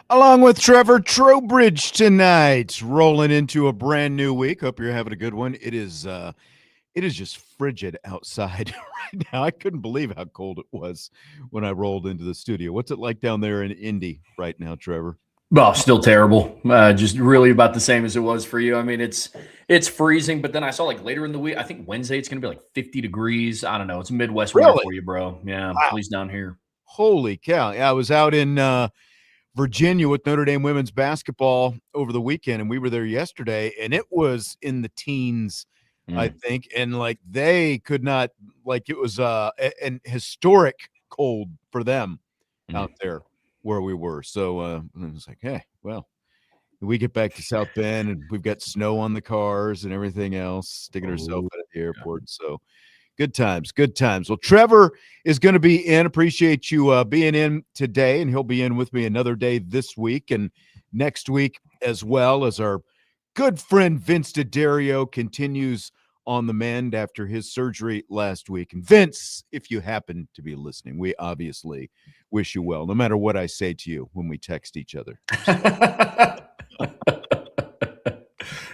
Along with Trevor Trowbridge tonight, rolling into a brand new week. Hope you're having a good one. It is just frigid outside right now. I couldn't believe how cold it was when I rolled into the studio. What's it like down there in Indy right now, Trevor? Well, still terrible. Just really about the same as it was for you. I mean, it's freezing, but then I saw like later in the week, I think Wednesday it's going to be like 50 degrees. I don't know. It's Midwest winter for you, bro. Yeah, wow. At least down here. Holy cow. Yeah, I was out in Virginia with Notre Dame women's basketball over the weekend, and we were there yesterday, and it was in the teens, I think, and like they could not, like it was an historic cold for them out there where we were. So I was like, hey, well, we get back to South Bend and we've got snow on the cars and everything else, sticking herself at the airport. So good times, good times. Well, Trevor is going to be in. Appreciate you being in today, and he'll be in with me another day this week and next week, as well as our good friend Vince D'Addario continues on the mend after his surgery last week. And Vince, if you happen to be listening, we obviously wish you well, no matter what I say to you when we text each other.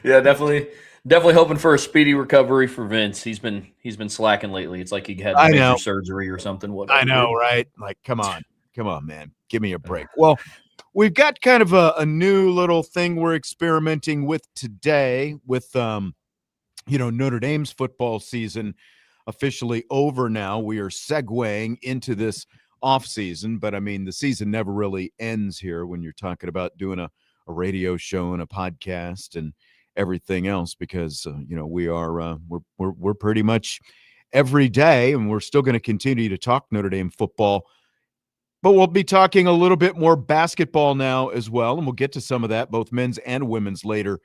Yeah, definitely hoping for a speedy recovery for Vince. He's been slacking lately. It's like he had major surgery or something. Whatever. I know, right? Like, come on, man, give me a break. Well, we've got kind of a new little thing we're experimenting with today with Notre Dame's football season officially over now. We are segueing into this off season, but I mean, the season never really ends here when you're talking about doing a radio show and a podcast and everything else, because we are we're pretty much every day, and we're still going to continue to talk Notre Dame football, but we'll be talking a little bit more basketball now as well, and we'll get to some of that, both men's and women's, later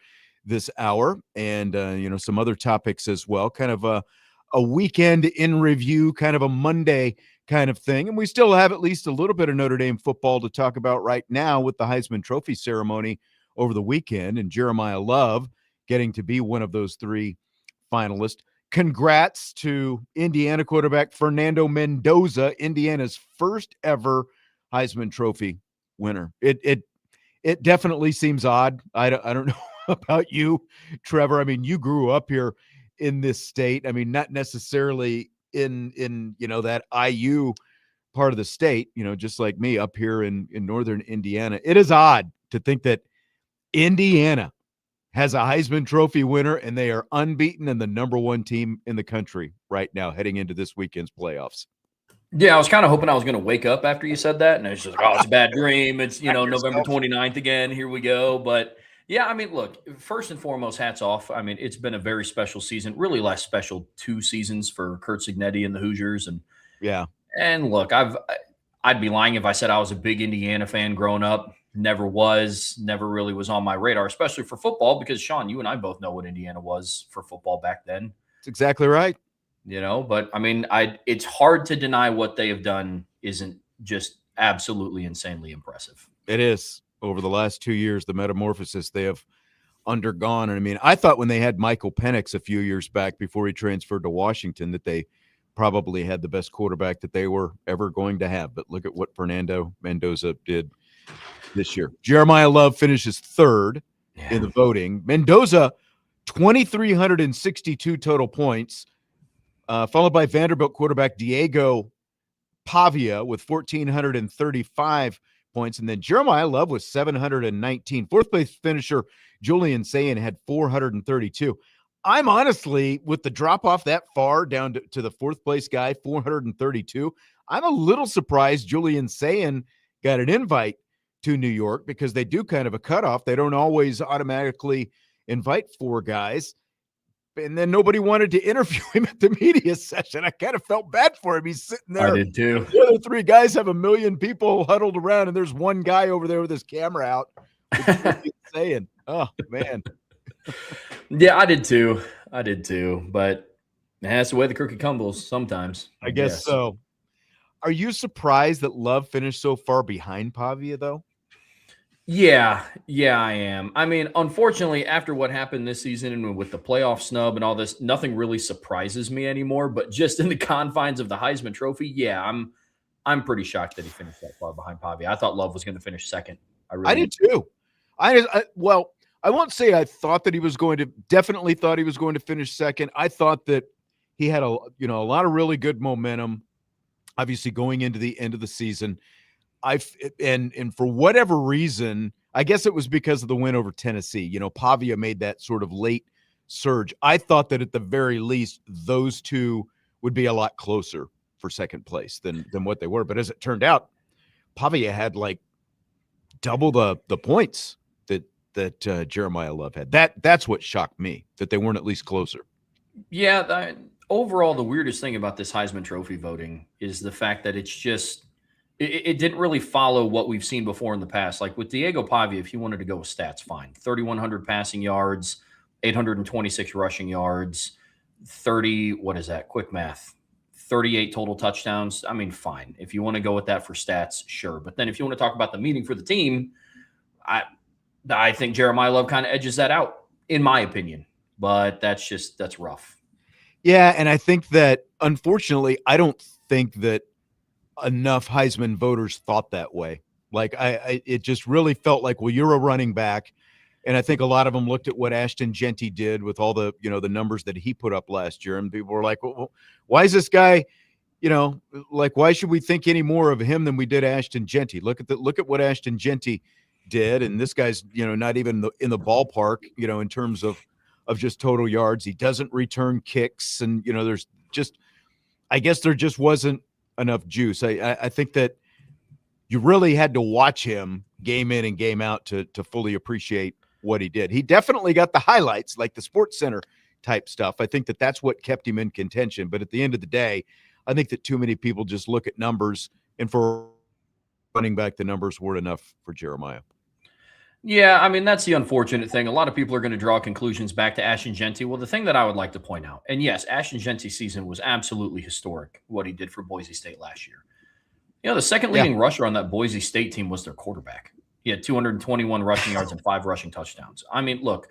this hour, and some other topics as well. Kind of a weekend in review, kind of a Monday kind of thing, and we still have at least a little bit of Notre Dame football to talk about right now with the Heisman Trophy ceremony over the weekend, and Jeremiyah Love getting to be one of those three finalists. Congrats to Indiana quarterback Fernando Mendoza, Indiana's first ever Heisman Trophy winner. It definitely seems odd. I don't know about you, Trevor. I mean, you grew up here in this state. I mean, not necessarily in that IU part of the state, just like me up here in northern Indiana. It is odd to think that Indiana has a Heisman Trophy winner, and they are unbeaten and the number one team in the country right now heading into this weekend's playoffs. Yeah, I was kind of hoping I was going to wake up after you said that, and it's just like, it's a bad dream. It's, November 29th again. Here we go. But, yeah, I mean, look, first and foremost, hats off. I mean, it's been a very special season, really last special 2 seasons for Curt Cignetti and the Hoosiers. And yeah. And, look, I'd be lying if I said I was a big Indiana fan growing up. Never really was on my radar, especially for football, because, Sean, you and I both know what Indiana was for football back then. That's exactly right. But I mean, it's hard to deny what they have done isn't just absolutely insanely impressive. It is. Over the last 2 years, the metamorphosis they have undergone. And I mean, I thought when they had Michael Penix a few years back before he transferred to Washington that they probably had the best quarterback that they were ever going to have. But look at what Fernando Mendoza did this year. Jeremiyah Love finishes third in the voting. Mendoza, 2,362 total points, followed by Vanderbilt quarterback Diego Pavia with 1,435 points. And then Jeremiyah Love was 719. Fourth place finisher Julian Sayin had 432. I'm honestly, with the drop off that far down to the fourth place guy, 432, I'm a little surprised Julian Sayin got an invite to New York, because they do kind of a cutoff. They don't always automatically invite 4 guys. And then nobody wanted to interview him at the media session. I kind of felt bad for him. He's sitting there. I did too. The other 3 guys have 1 million people huddled around, and there's one guy over there with his camera out. It's really insane. Oh man. Yeah, I did too. But that's the way the cookie crumbles sometimes, I I guess guess. so. Are you surprised that Love finished so far behind Pavia though? Yeah, I am. I mean, unfortunately, after what happened this season and with the playoff snub and all this, nothing really surprises me anymore. But just in the confines of the Heisman Trophy, yeah, I'm pretty shocked that he finished that far behind Pavia. I thought Love was going to finish second. I I really did did. too. Well, I won't say I thought that he was going to definitely thought he was going to finish second. I thought that he had a lot of really good momentum, obviously going into the end of the season. And for whatever reason, I guess it was because of the win over Tennessee. Pavia made that sort of late surge. I thought that at the very least, those two would be a lot closer for second place than what they were. But as it turned out, Pavia had like double the points that Jeremiyah Love had. That's what shocked me, that they weren't at least closer. Yeah, overall, the weirdest thing about this Heisman Trophy voting is the fact that it's just it didn't really follow what we've seen before in the past. Like with Diego Pavia, if you wanted to go with stats, fine. 3,100 passing yards, 826 rushing yards, 30, what is that? Quick math. 38 total touchdowns. I mean, fine. If you want to go with that for stats, sure. But then if you want to talk about the meaning for the team, I think Jeremiyah Love kind of edges that out, in my opinion. But that's rough. Yeah, and I think that unfortunately, I don't think that enough Heisman voters thought that way. Like it just really felt like, well, you're a running back. And I think a lot of them looked at what Ashton Genty did with all the, the numbers that he put up last year. And people were like, well, why is this guy, why should we think any more of him than we did Ashton Genty? Look at what Ashton Genty did. And this guy's, not even in the ballpark, in terms of just total yards. He doesn't return kicks. And, there's just, I guess there just wasn't enough juice. I think that you really had to watch him game in and game out to fully appreciate what he did. He definitely got the highlights, like the Sports Center type stuff. I think that that's what kept him in contention. But at the end of the day, I think that too many people just look at numbers, and for running back, the numbers weren't enough for Jeremiyah. Yeah, I mean, that's the unfortunate thing. A lot of people are going to draw conclusions back to Ashton Genty. Well, the thing that I would like to point out, and yes, Ashton Genty's season was absolutely historic, what he did for Boise State last year. The second leading rusher on that Boise State team was their quarterback. He had 221 rushing yards and 5 rushing touchdowns. I mean, look,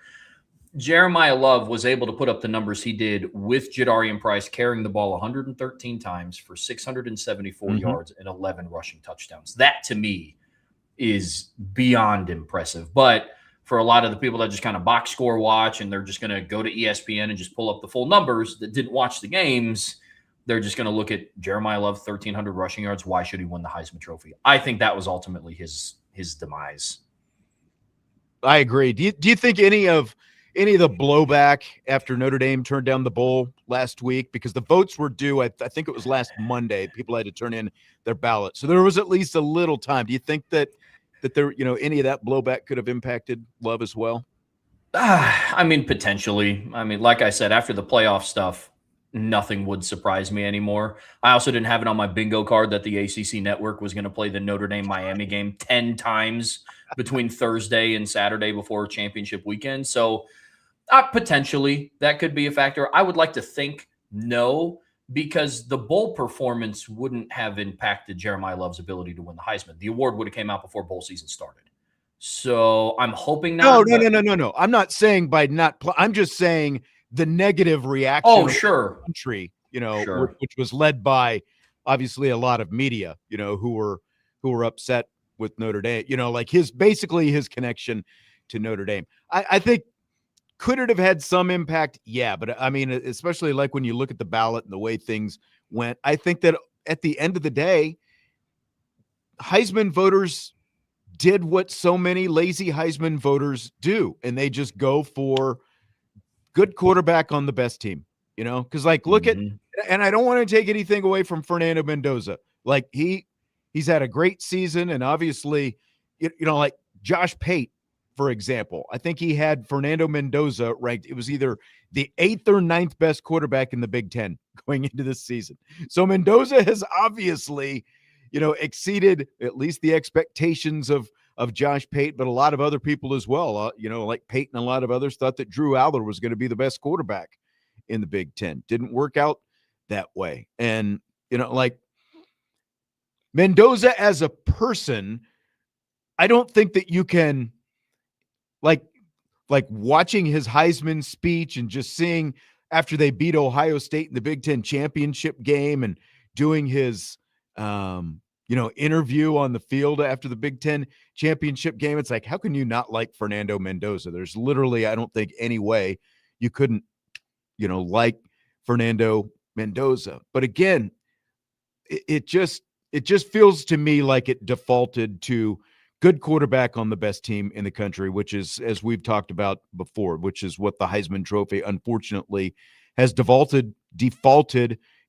Jeremiyah Love was able to put up the numbers he did with Jadarian Price carrying the ball 113 times for 674 yards and 11 rushing touchdowns. That, to me, is beyond impressive. But for a lot of the people that just kind of box score watch and they're just going to go to ESPN and just pull up the full numbers that didn't watch the games, they're just going to look at Jeremiyah Love, 1,300 rushing yards. Why should he win the Heisman Trophy? I think that was ultimately his demise. I agree. Do you think any of the blowback after Notre Dame turned down the bowl last week, because the votes were due, I think it was last Monday, people had to turn in their ballot, so there was at least a little time. Do you think that there, any of that blowback could have impacted Love as well? I mean, potentially. I mean, like I said, after the playoff stuff, nothing would surprise me anymore. I also didn't have it on my bingo card that the ACC network was going to play the Notre Dame Miami game 10 times between Thursday and Saturday before championship weekend. So potentially that could be a factor. I would like to think no, because the bowl performance wouldn't have impacted Jeremiyah Love's ability to win the Heisman. The award would have came out before bowl season started. So I'm hoping not. No. I'm not saying by not I'm just saying the negative reaction of the country, which was led by obviously a lot of media, who were upset with Notre Dame, like his connection to Notre Dame. I think, could it have had some impact? Yeah, but I mean, especially like when you look at the ballot and the way things went, I think that at the end of the day, Heisman voters did what so many lazy Heisman voters do, and they just go for good quarterback on the best team, because look at, and I don't want to take anything away from Fernando Mendoza. Like he's had a great season, and obviously, like Josh Pate, for example, I think he had Fernando Mendoza ranked. It was either the 8th or 9th best quarterback in the Big Ten going into this season. So Mendoza has obviously, exceeded at least the expectations of of Josh Pate, but a lot of other people as well. Like Pate and a lot of others thought that Drew Aller was going to be the best quarterback in the Big Ten. Didn't work out that way. And, like Mendoza as a person, I don't think that you can like watching his Heisman speech and just seeing after they beat Ohio State in the Big Ten championship game and doing his, interview on the field after the Big Ten championship game. It's like, how can you not like Fernando Mendoza? There's literally, I don't think any way you couldn't, like Fernando Mendoza. But again, it just feels to me like it defaulted to good quarterback on the best team in the country, which is, as we've talked about before, which is what the Heisman Trophy, unfortunately, has defaulted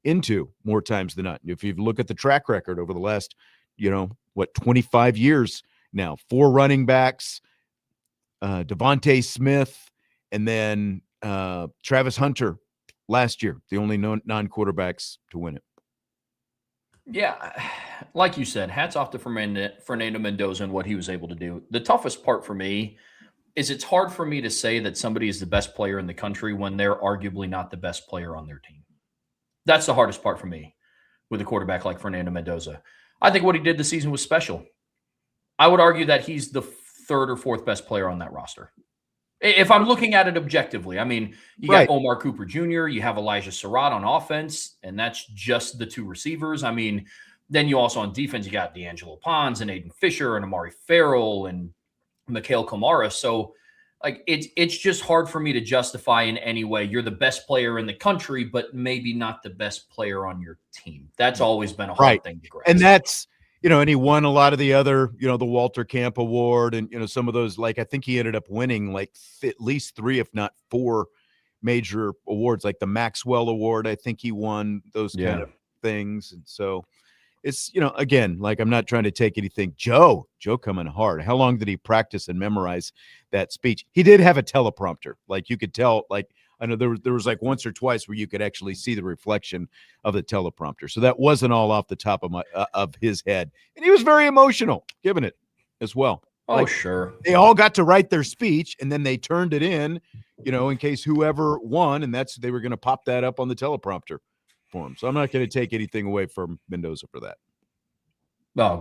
into more times than not. If you look at the track record over the last, 25 years now, 4 running backs, Devontae Smith, and then Travis Hunter last year, the only non-quarterbacks to win it. Yeah, like you said, hats off to Fernando Mendoza and what he was able to do. The toughest part for me is it's hard for me to say that somebody is the best player in the country when they're arguably not the best player on their team. That's the hardest part for me with a quarterback like Fernando Mendoza. I think what he did this season was special. I would argue that he's the 3rd or 4th best player on that roster. If I'm looking at it objectively, I mean, you got Omar Cooper Jr., you have Elijah Surratt on offense, and that's just the 2 receivers. I mean, then you also on defense, you got D'Angelo Pons and Aiden Fisher and Amari Farrell and Mikhail Kamara. So, like, it's just hard for me to justify in any way you're the best player in the country, but maybe not the best player on your team. That's always been a hard thing to grasp. And that's, and he won a lot of the other, the Walter Camp Award and, some of those, like, I think he ended up winning like at least 3, if not 4 major awards, like the Maxwell Award. I think he won those kind of things. And so it's, again, like, I'm not trying to take anything. Joe coming hard. How long did he practice and memorize that speech? He did have a teleprompter. Like, you could tell, like, I know there was like once or twice where you could actually see the reflection of the teleprompter. So that wasn't all off the top of his head. And he was very emotional giving it as well. Oh, sure. They all got to write their speech and then they turned it in, in case whoever won, and they were going to pop that up on the teleprompter for him. So I'm not going to take anything away from Mendoza for that. Oh,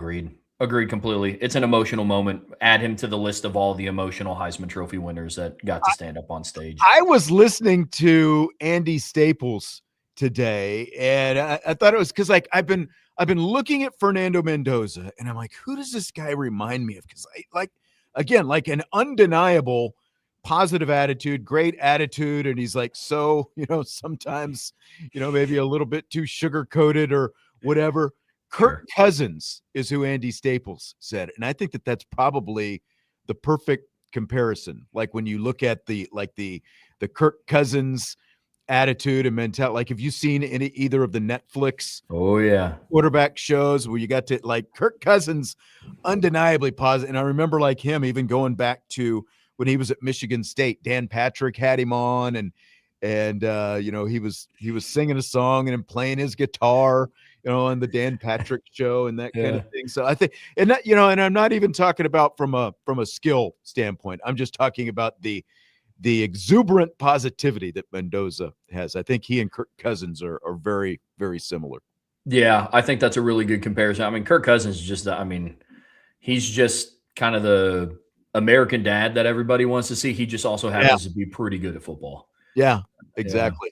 agreed completely. It's an emotional moment. Add him to the list of all the emotional Heisman Trophy winners that got to stand up on stage. I was listening to Andy Staples today, and I thought it was because, like, I've been looking at Fernando Mendoza, and I'm like, who does this guy remind me of? Because like an undeniable positive attitude, great attitude, and he's like so, sometimes, maybe a little bit too sugar-coated or whatever. Kirk Cousins is who Andy Staples said. And I think that that's probably the perfect comparison. Like, when you look at the Kirk Cousins attitude and mentality, like, have you seen either of the Netflix quarterback shows where you got to, like, Kirk Cousins undeniably positive? And I remember, like, him even going back to when he was at Michigan State, Dan Patrick had him on and he was singing a song and playing his guitar, on the Dan Patrick show and that kind of thing. So I think, and that, and I'm not even talking about from a skill standpoint. I'm just talking about the exuberant positivity that Mendoza has. I think he and Kirk Cousins are very, very similar. Yeah, I think that's a really good comparison. I mean, Kirk Cousins is just, he's just kind of the American dad that everybody wants to see. He just also happens to be pretty good at football. Yeah, exactly.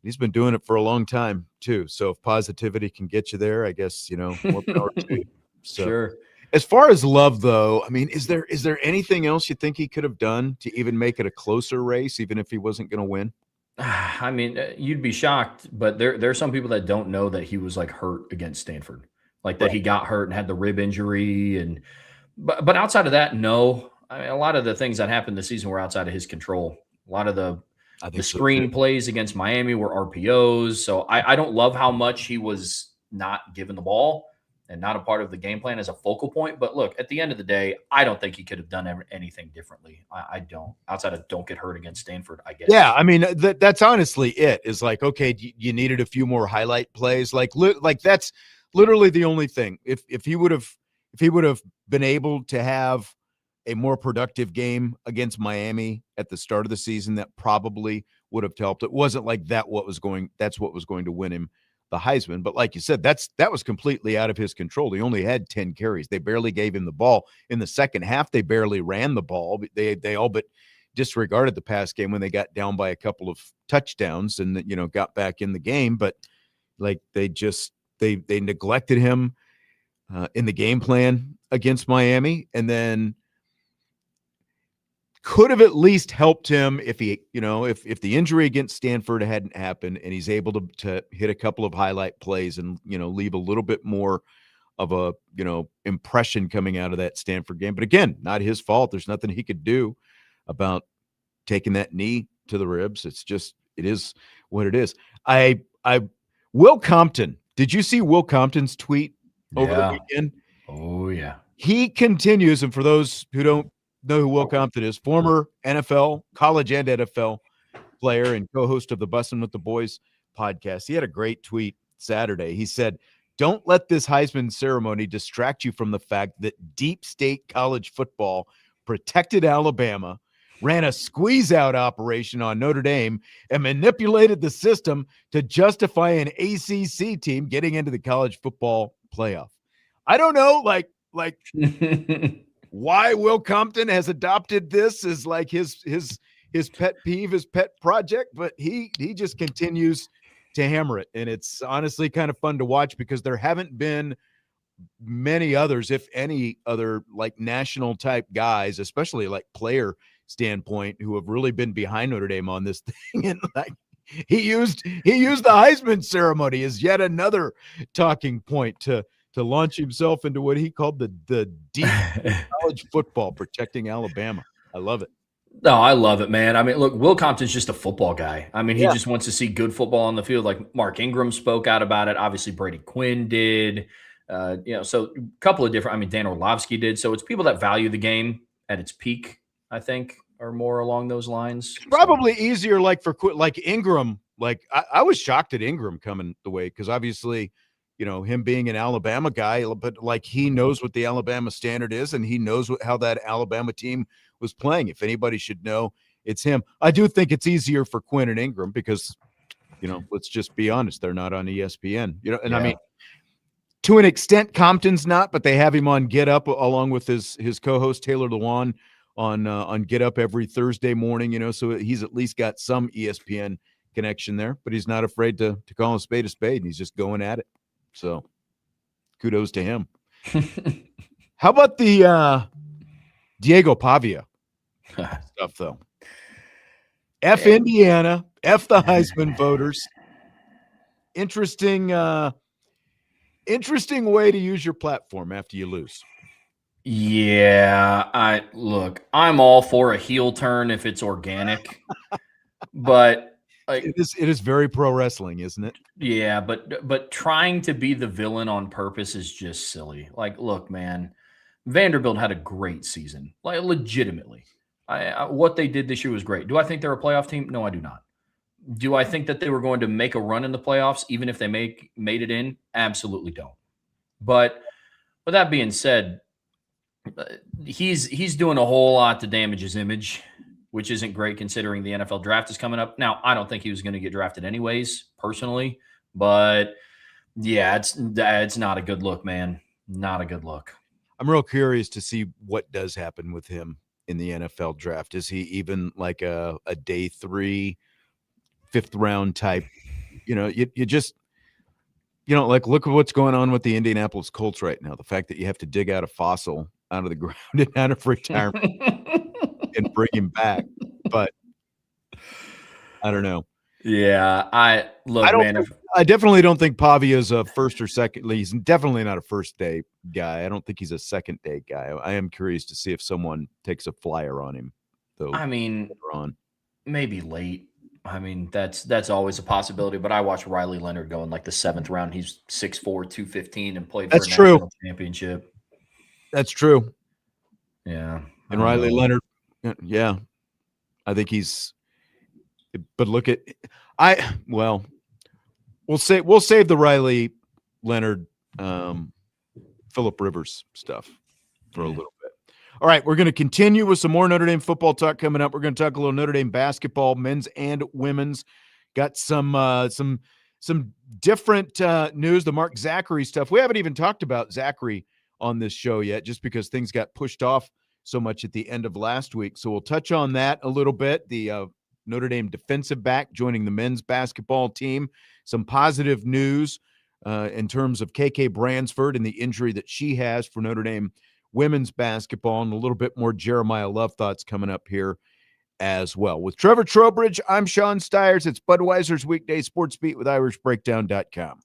He's been doing it for a long time too. So if positivity can get you there, I guess, more power to you. So, sure. As far as Love, though, I mean, is there anything else you think he could have done to even make it a closer race, even if he wasn't going to win? I mean, you'd be shocked, but there are some people that don't know that he was, like, hurt against Stanford, like that he got hurt and had the rib injury. But outside of that, no. I mean, a lot of the things that happened this season were outside of his control. A lot of the screen plays against Miami were RPOs. So I don't love how much he was not given the ball and not a part of the game plan as a focal point. But look, at the end of the day, I don't think he could have done anything differently. I don't. Outside of don't get hurt against Stanford, I guess. Yeah, I mean, that's honestly it. Is like, okay, you needed a few more highlight plays. Like that's literally the only thing. If he would have if he would have been able to have a more productive game against Miami at the start of the season, that probably would have helped. It wasn't like that's what was going to win him the Heisman. But like you said, that was completely out of his control. He only had 10 carries. They barely gave him the ball. In the second half, they barely ran the ball. They all but disregarded the pass game when they got down by a couple of touchdowns and, got back in the game. But like they neglected him in the game plan against Miami, and then could have at least helped him if he, if the injury against Stanford hadn't happened and he's able to hit a couple of highlight plays and, leave a little bit more of a, impression coming out of that Stanford game. But again, not his fault. There's nothing he could do about taking that knee to the ribs. It is what it is. Will Compton, did you see Will Compton's tweet over the weekend? Oh, yeah. He continues, and for those who don't know who Will Compton is, former NFL, college and NFL player and co-host of the Bussin' with the Boys podcast. He had a great tweet Saturday. He said, "Don't let this Heisman ceremony distract you from the fact that deep state college football protected Alabama, ran a squeeze-out operation on Notre Dame, and manipulated the system to justify an ACC team getting into the college football playoff." I don't know, like why Will Compton has adopted this as like his pet peeve, his pet project, but he just continues to hammer it. And it's honestly kind of fun to watch because there haven't been many others, if any other, like national type guys, especially like player standpoint, who have really been behind Notre Dame on this thing. And like he used the Heisman ceremony as yet another talking point to launch himself into what he called the deep college football protecting Alabama. I love it. No, I love it, man. I mean, look, Will Compton's just a football guy. I mean, he just wants to see good football on the field. Like Mark Ingram spoke out about it. Obviously, Brady Quinn did. So a couple of different. I mean, Dan Orlovsky did. So it's people that value the game at its peak, I think, or more along those lines. It's probably easier, like for Ingram. Like I was shocked at Ingram coming the way because obviously, him being an Alabama guy, but like he knows what the Alabama standard is, and he knows how that Alabama team was playing. If anybody should know, it's him. I do think it's easier for Quinn and Ingram because, let's just be honest, they're not on ESPN. I mean, to an extent, Compton's not, but they have him on Get Up along with his co-host Taylor Lewan on Get Up every Thursday morning. So he's at least got some ESPN connection there, but he's not afraid to call a spade, and he's just going at it. So kudos to him. How about the Diego Pavia stuff, though? F Indiana, F the Heisman voters. Interesting way to use your platform after you lose. Yeah, I'm all for a heel turn if it's organic, but it is very pro wrestling, isn't it? Yeah, but trying to be the villain on purpose is just silly. Like, look, man, Vanderbilt had a great season, like legitimately. What they did this year was great. Do I think they're a playoff team? No, I do not. Do I think that they were going to make a run in the playoffs, even if they made it in? Absolutely don't. But with that being said, he's doing a whole lot to damage his image, which isn't great considering the NFL draft is coming up. Now, I don't think he was going to get drafted anyways, personally, but yeah, it's not a good look, man. Not a good look. I'm real curious to see what does happen with him in the NFL draft. Is he even like a day 3, 5th round type? You just, like look at what's going on with the Indianapolis Colts right now. The fact that you have to dig out a fossil out of the ground and out of retirement and bring him back. But I don't know. Yeah, I definitely don't think Pavia is a first or second. He's definitely not a first day guy. I don't think he's a second day guy. I am curious to see if someone takes a flyer on him, though. I mean, maybe late. I mean, that's always a possibility. But I watched Riley Leonard go in like the 7th round. He's 6'4", 215, and played for a national championship. That's true. Yeah, and Riley Leonard. Yeah, I think he's. But look at, we'll save the Riley Leonard Phillip Rivers stuff for a little bit. All right, we're going to continue with some more Notre Dame football talk coming up. We're going to talk a little Notre Dame basketball, men's and women's. Got some different news. The Mark Zachary stuff. We haven't even talked about Zachary on this show yet, just because things got pushed off so much at the end of last week. So we'll touch on that a little bit. The Notre Dame defensive back joining the men's basketball team. Some positive news in terms of KK Bransford and the injury that she has for Notre Dame women's basketball, and a little bit more Jeremiyah Love thoughts coming up here as well. With Trevor Trowbridge, I'm Sean Stiers. It's Budweiser's Weekday Sports Beat with IrishBreakdown.com.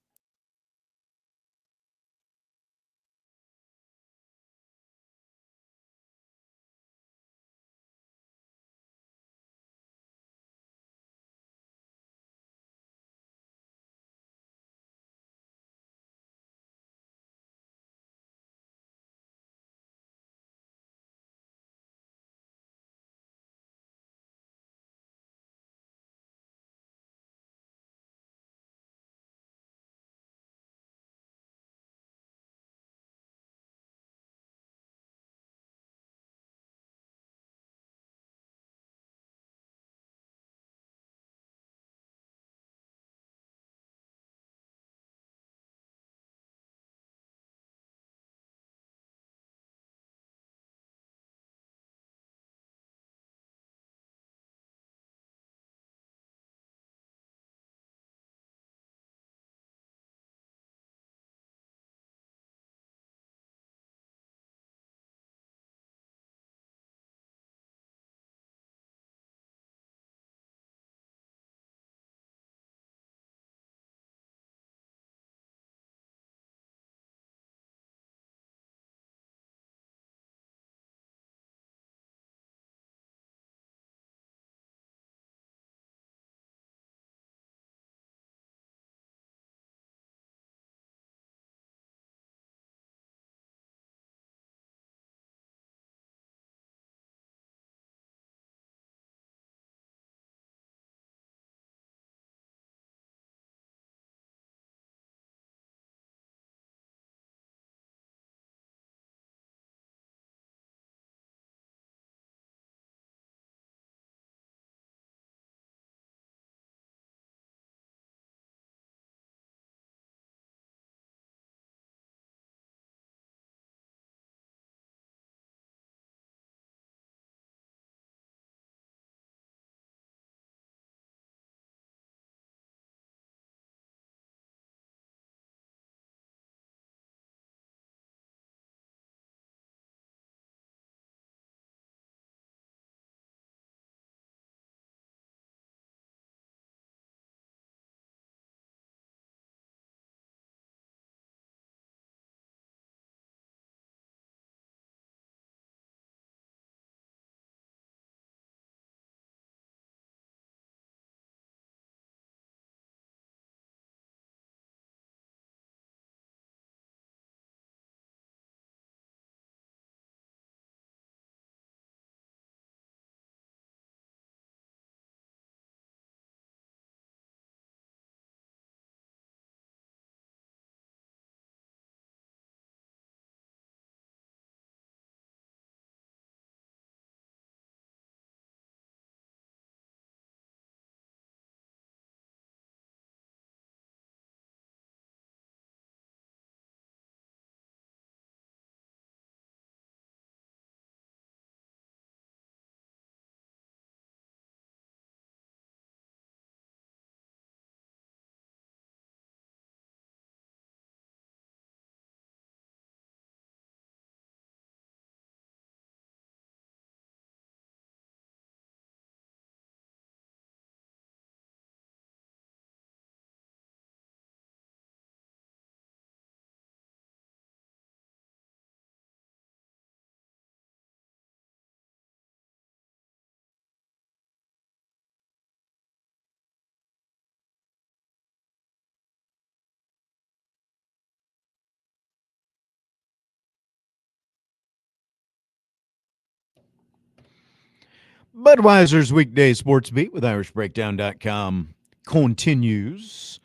Budweiser's Weekday Sports Beat with IrishBreakdown.com continues.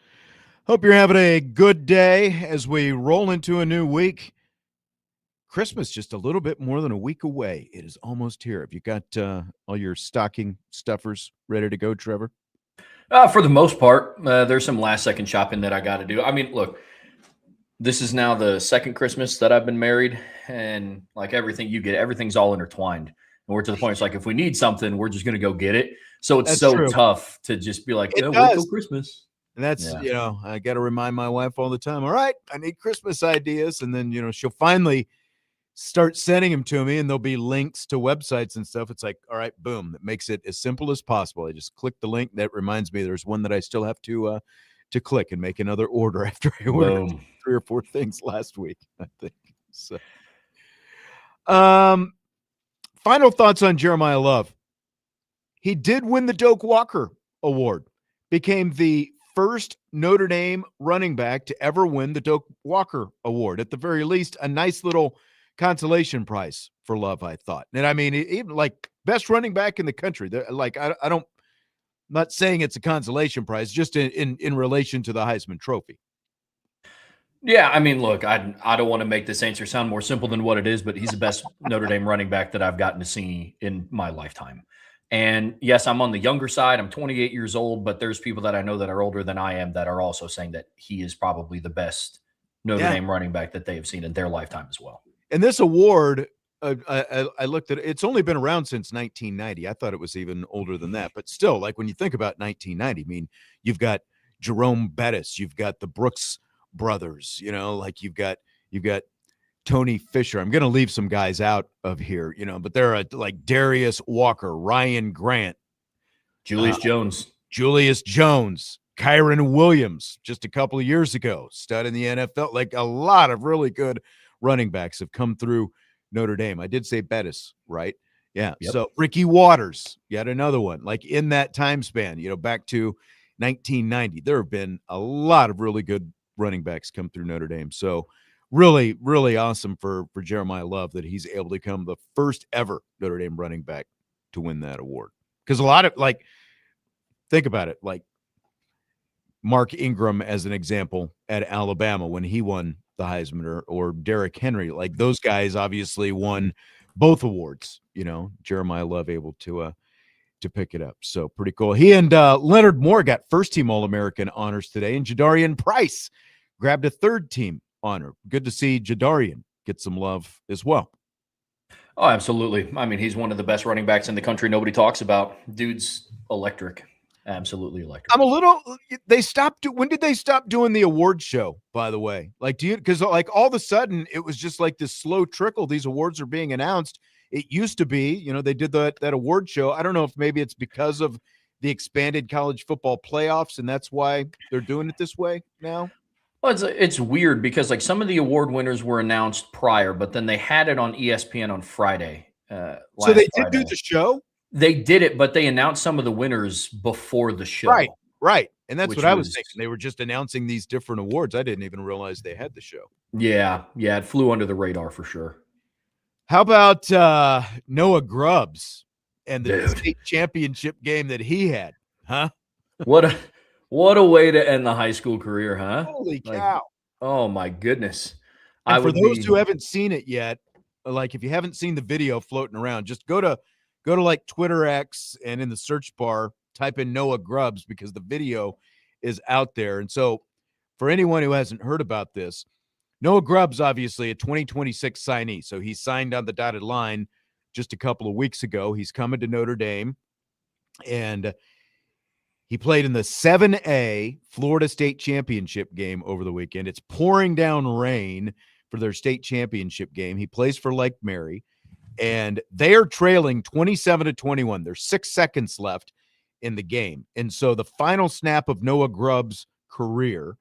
Hope you're having a good day as we roll into a new week. Christmas just a little bit more than a week away. It is almost here. Have you got all your stocking stuffers ready to go, Trevor? For the most part, there's some last second shopping that I got to do. I mean, look, this is now the second Christmas that I've been married, and like everything you get, everything's all intertwined. And we're to the point, it's like if we need something, we're just going to go get it. So it's That's true. tough to just be like, It wait does. till Christmas. And that's, I got to remind my wife all the time, all right, I need Christmas ideas. And then, she'll finally start sending them to me, and there'll be links to websites and stuff. It's like, all right, boom. That makes it as simple as possible. I just click the link. That reminds me there's one that I still have to click and make another order after I ordered 3 or 4 things last week, I think. So, final thoughts on Jeremiyah Love. He did win the Doak Walker Award, became the first Notre Dame running back to ever win the Doak Walker Award. At the very least, a nice little consolation prize for Love, I thought. And I mean, even like best running back in the country. Like, I'm not saying it's a consolation prize, just in relation to the Heisman Trophy. Yeah, I mean, look, I don't want to make this answer sound more simple than what it is, but he's the best Notre Dame running back that I've gotten to see in my lifetime. And yes, I'm on the younger side. I'm 28 years old, but there's people that I know that are older than I am that are also saying that he is probably the best Notre Dame running back that they have seen in their lifetime as well. And this award, I looked at it, it's only been around since 1990. I thought it was even older than that. But still, like when you think about 1990, I mean, you've got Jerome Bettis, you've got the Brooks brothers, like you've got Tony Fisher. I'm going to leave some guys out of here, but there are like Darius Walker, Ryan Grant, Julius Jones, Kyron Williams, just a couple of years ago, stud in the NFL. Like a lot of really good running backs have come through Notre Dame. I did say Bettis, right? Yeah. Yep. So Ricky Waters, yet another one. Like in that time span, back to 1990, there have been a lot of really good running backs come through Notre Dame. So really, really awesome for Jeremiyah Love that he's able to become the first ever Notre Dame running back to win that award. Because a lot of, like, think about it, like Mark Ingram as an example at Alabama when he won the Heisman, or Derrick Henry, like those guys obviously won both awards. Jeremiyah Love able to pick it up. So pretty cool. He and Leonard Moore got first team All-American honors today, and Jadarian Price grabbed a third team honor. Good to see Jadarian get some love as well. Oh, absolutely. I mean, he's one of the best running backs in the country. Nobody talks about. Dude's electric. Absolutely electric. I'm a little, when did they stop doing the award show, by the way? Like, because like all of a sudden it was just like this slow trickle. These awards are being announced. It used to be, they did that award show. I don't know if maybe it's because of the expanded college football playoffs and that's why they're doing it this way now. Well, it's weird because like some of the award winners were announced prior, but then they had it on ESPN on Friday. So they did do the show? They did it, but they announced some of the winners before the show. Right. And that's what I was thinking. They were just announcing these different awards. I didn't even realize they had the show. Yeah. It flew under the radar for sure. How about Noah Grubbs and the state championship game that he had? Huh? What a way to end the high school career, huh? Holy cow. Oh, my goodness. And for those who haven't seen it yet, like if you haven't seen the video floating around, just go to like Twitter X and in the search bar, type in Noah Grubbs because the video is out there. And so for anyone who hasn't heard about this, Noah Grubbs, obviously a 2026 signee. So he signed on the dotted line just a couple of weeks ago. He's coming to Notre Dame, and he played in the 7A Florida State Championship game over the weekend. It's pouring down rain for their state championship game. He plays for Lake Mary, and they are trailing 27-21. There's 6 seconds left in the game. And so the final snap of Noah Grubbs' career,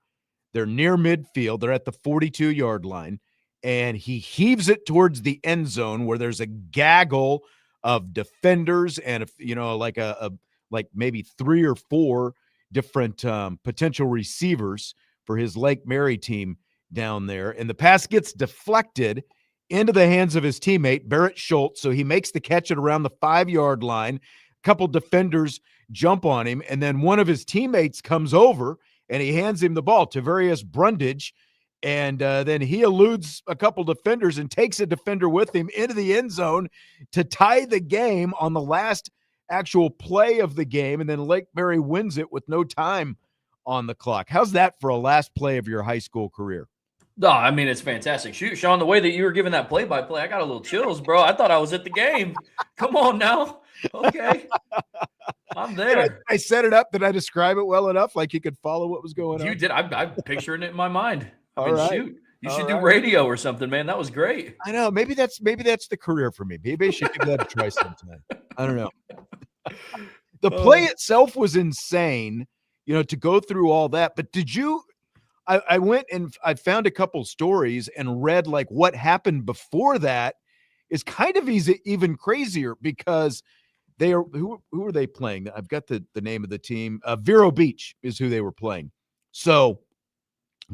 they're near midfield. They're at the 42-yard line, and he heaves it towards the end zone where there's a gaggle of defenders and, like maybe 3 or 4 different potential receivers for his Lake Mary team down there. And the pass gets deflected into the hands of his teammate, Barrett Schultz. So he makes the catch at around the 5-yard line. A couple defenders jump on him, and then one of his teammates comes over and he hands him the ball, Tavarius Brundage, And then he eludes a couple defenders and takes a defender with him into the end zone to tie the game on the last actual play of the game. And then Lake Mary wins it with no time on the clock. How's that for a last play of your high school career? No, I mean, it's fantastic. Shoot, Sean, the way that you were giving that play-by-play, I got a little chills, bro. I thought I was at the game. Come on now. Okay. I'm there. I set it up. Did I describe it well enough? Like you could follow what was going on? You did. I'm picturing it in my mind. I All mean, right. shoot. You should do radio or something, man. That was great. I know. Maybe that's the career for me. Maybe I should give that a try sometime. I don't know. The play itself was insane, to go through all that. But did you? I went and I found a couple stories and read like what happened before that is kind of even crazier because they are who are they playing? I've got the name of the team. Vero Beach is who they were playing. So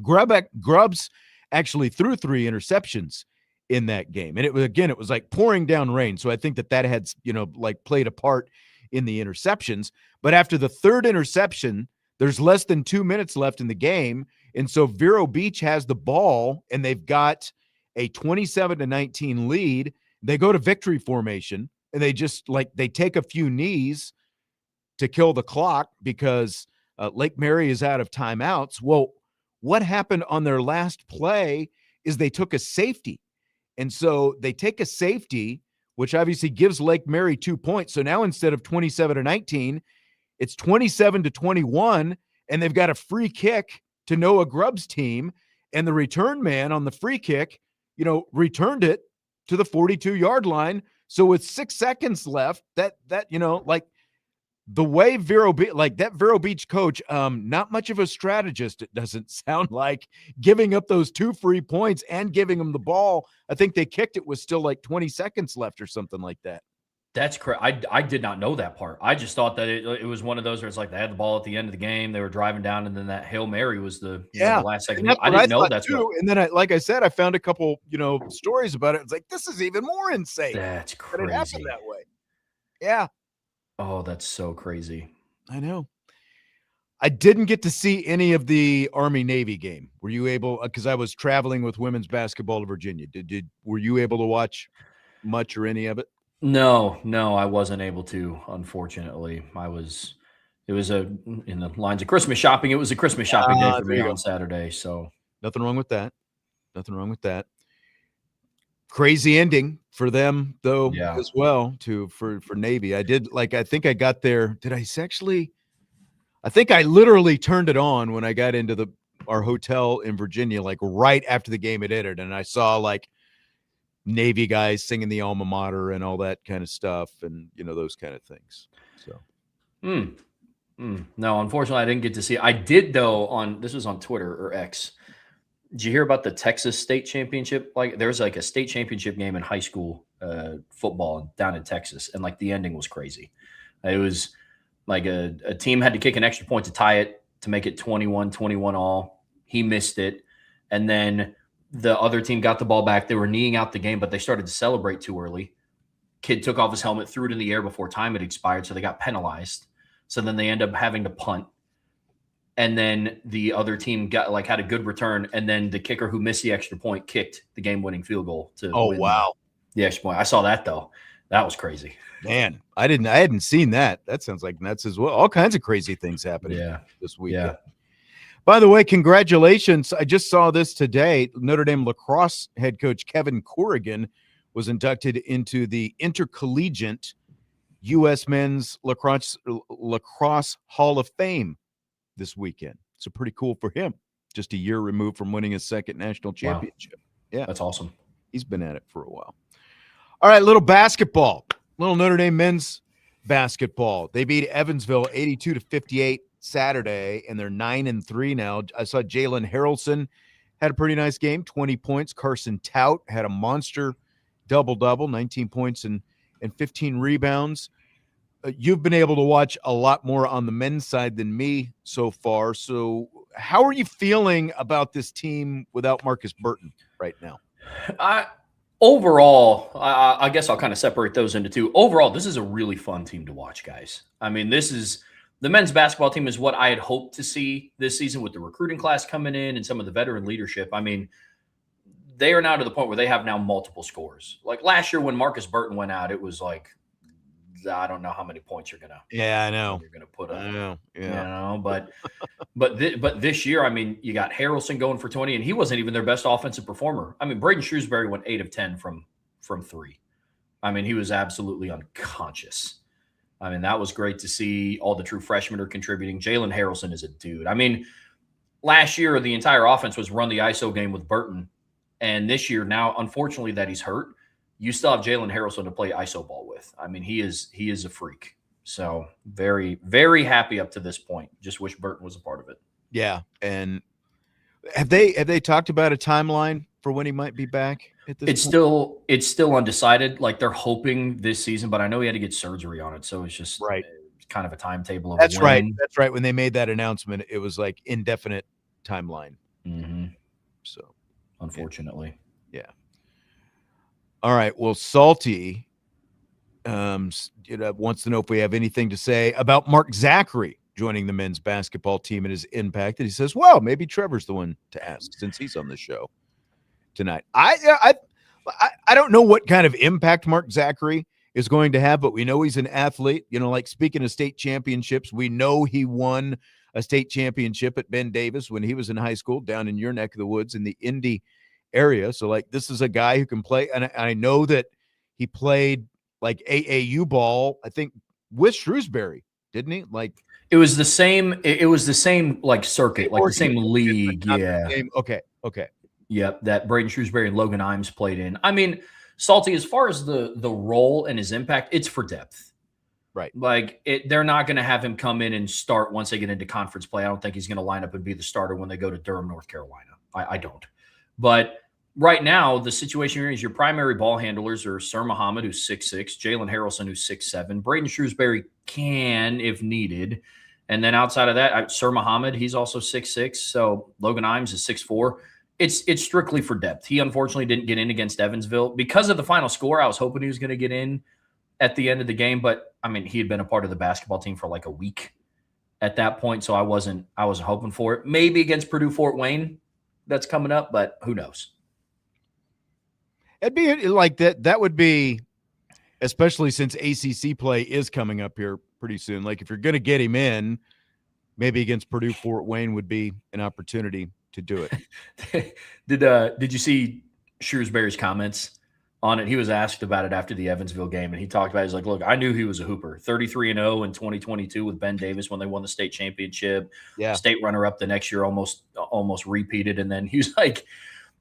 Grubbs actually threw 3 interceptions in that game. And it was like pouring down rain. So I think that had, like played a part in the interceptions. But after the 3rd interception, there's less than 2 minutes left in the game. And so Vero Beach has the ball and they've got a 27-19 lead. They go to victory formation and they just they take a few knees to kill the clock because Lake Mary is out of timeouts. Well, what happened on their last play is they took a safety. And so they take a safety, which obviously gives Lake Mary 2 points. So now instead of 27-19, it's 27-21, and they've got a free kick to Noah Grubbs' team. And the return man on the free kick, returned it to the 42-yard line. So with 6 seconds left, that the way Vero Beach coach, not much of a strategist, it doesn't sound like, giving up those 2 free points and giving them the ball. I think they kicked it with still like 20 seconds left or something like that. That's correct. I did not know that part. I just thought that it was one of those where it's like they had the ball at the end of the game, they were driving down, and then that Hail Mary was the last second. I didn't know that's too. And then like I said, I found a couple stories about it. It's like this is even more insane. That's crazy. That it happened that way. Yeah. Oh, that's so crazy. I know. I didn't get to see any of the Army-Navy game. Were you able? Because I was traveling with women's basketball to Virginia. Were you able to watch much or any of it? No, I wasn't able to, unfortunately. It was in the lines of Christmas shopping. It was a Christmas shopping day for me on Saturday. So nothing wrong with that. Crazy ending for them though, as well for Navy. I think I got there. I think I literally turned it on when I got into our hotel in Virginia, like right after the game had ended. And I saw like Navy guys singing the alma mater and all that kind of stuff, and those kind of things. So, no, unfortunately, I didn't get to see. I did though. This was on Twitter or X. Did you hear about the Texas state championship? Like, there's like a state championship game in high school football down in Texas, and like the ending was crazy. It was like a team had to kick an extra point to tie it to make it 21-21 all. He missed it, and then the other team got the ball back. They were kneeing out the game, but they started to celebrate too early. Kid took off his helmet, threw it in the air before time had expired, so they got penalized. So then they end up having to punt. And then the other team had a good return, and then the kicker who missed the extra point kicked the game-winning field goal to win the extra point. I saw that though. That was crazy. Man, I hadn't seen that. That sounds like nuts as well. All kinds of crazy things happening this weekend. Yeah. By the way, congratulations. I just saw this today. Notre Dame lacrosse head coach Kevin Corrigan was inducted into the Intercollegiate U.S. Men's Lacrosse Hall of Fame this weekend. So pretty cool for him. Just a year removed from winning his 2nd national championship. Wow. Yeah. That's awesome. He's been at it for a while. All right, little basketball. Little Notre Dame men's basketball. They beat Evansville 82-58 Saturday, and they're 9-3 now. I saw Jalen Harrelson had a pretty nice game, 20 points. Carson Tout had a monster double-double, 19 points and 15 rebounds. You've been able to watch a lot more on the men's side than me so far. So how are you feeling about this team without Marcus Burton right now? Overall, I guess I'll kind of separate those into two. Overall, this is a really fun team to watch, guys. I mean, this is the men's basketball team is what I had hoped to see this season with the recruiting class coming in and some of the veteran leadership. I mean, they are now to the point where they have now multiple scores. Like last year when Marcus Burton went out, it was like, I don't know how many points you're gonna put up. I know. Yeah. But this year, I mean, you got Harrelson going for 20, and he wasn't even their best offensive performer. I mean, Braden Shrewsbury went 8 of 10 from 3. I mean, he was absolutely unconscious. I mean, that was great to see. All the true freshmen are contributing. Jalen Harrelson is a dude. I mean, last year the entire offense was run the ISO game with Burton, and this year now, unfortunately, that he's hurt, you still have Jalen Harrelson to play ISO ball with. I mean, he is a freak. So very, very happy up to this point. Just wish Burton was a part of it. Yeah. And have they talked about a timeline for when he might be back at this point? It's still undecided. Like they're hoping this season, but I know he had to get surgery on it. So it's just kind of a timetable of That's right. That's right. When they made that announcement, it was like indefinite timeline. Mm-hmm. So unfortunately. Yeah. All right. Well, Salty wants to know if we have anything to say about Mark Zachary joining the men's basketball team and his impact. And he says, well, maybe Trevor's the one to ask since he's on the show tonight. I don't know what kind of impact Mark Zachary is going to have, but we know he's an athlete. You know, like speaking of state championships, we know he won a state championship at Ben Davis when he was in high school down in your neck of the woods in the Indy area. So like this is a guy who can play, and I know that he played like AAU ball, I think, with Shrewsbury, didn't he? Like it was the same like circuit, like the same league. Yeah. Okay. Yep, that Braden Shrewsbury and Logan Imes played in. I mean, Salty, as far as the role and his impact, it's for depth. Right. Like they're not going to have him come in and start once they get into conference play. I don't think he's going to line up and be the starter when they go to Durham, North Carolina. I don't. But right now, the situation here is your primary ball handlers are Sir Muhammad, who's 6'6", Jalen Harrelson, who's 6'7", Braden Shrewsbury can, if needed. And then outside of that, Sir Muhammad, he's also 6'6", so Logan Imes is 6'4". It's strictly for depth. He unfortunately didn't get in against Evansville. Because of the final score, I was hoping he was going to get in at the end of the game. But, I mean, he had been a part of the basketball team for like a week at that point, so I wasn't hoping for it. Maybe against Purdue-Fort Wayne that's coming up, but who knows? It'd be like that. That would be, especially since ACC play is coming up here pretty soon. Like if you're going to get him in, maybe against Purdue-Fort Wayne would be an opportunity to do it. Did you see Shrewsbury's comments on it? He was asked about it after the Evansville game, and he talked about it. He's like, look, I knew he was a hooper. 33-0 in 2022 with Ben Davis when they won the state championship. Yeah. State runner-up the next year, almost repeated. And then he's like,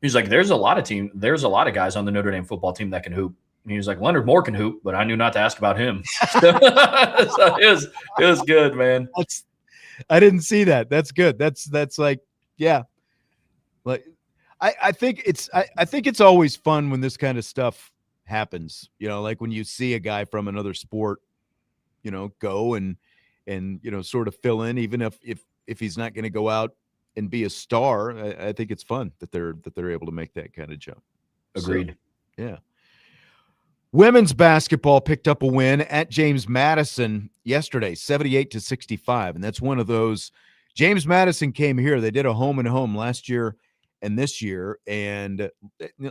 there's a lot of guys on the Notre Dame football team that can hoop. And he was like, Leonard Moore can hoop, but I knew not to ask about him. So it was good, man. I didn't see that. That's good. That's like, yeah. Like I think it's always fun when this kind of stuff happens, you know, like when you see a guy from another sport, you know, go and you know, sort of fill in, even if he's not going to go out and be a star. I think it's fun that they're able to make that kind of jump. Agreed. So, yeah. Women's basketball picked up a win at James Madison yesterday, 78-65. And that's one of those. James Madison came here. They did a home and home last year and this year. And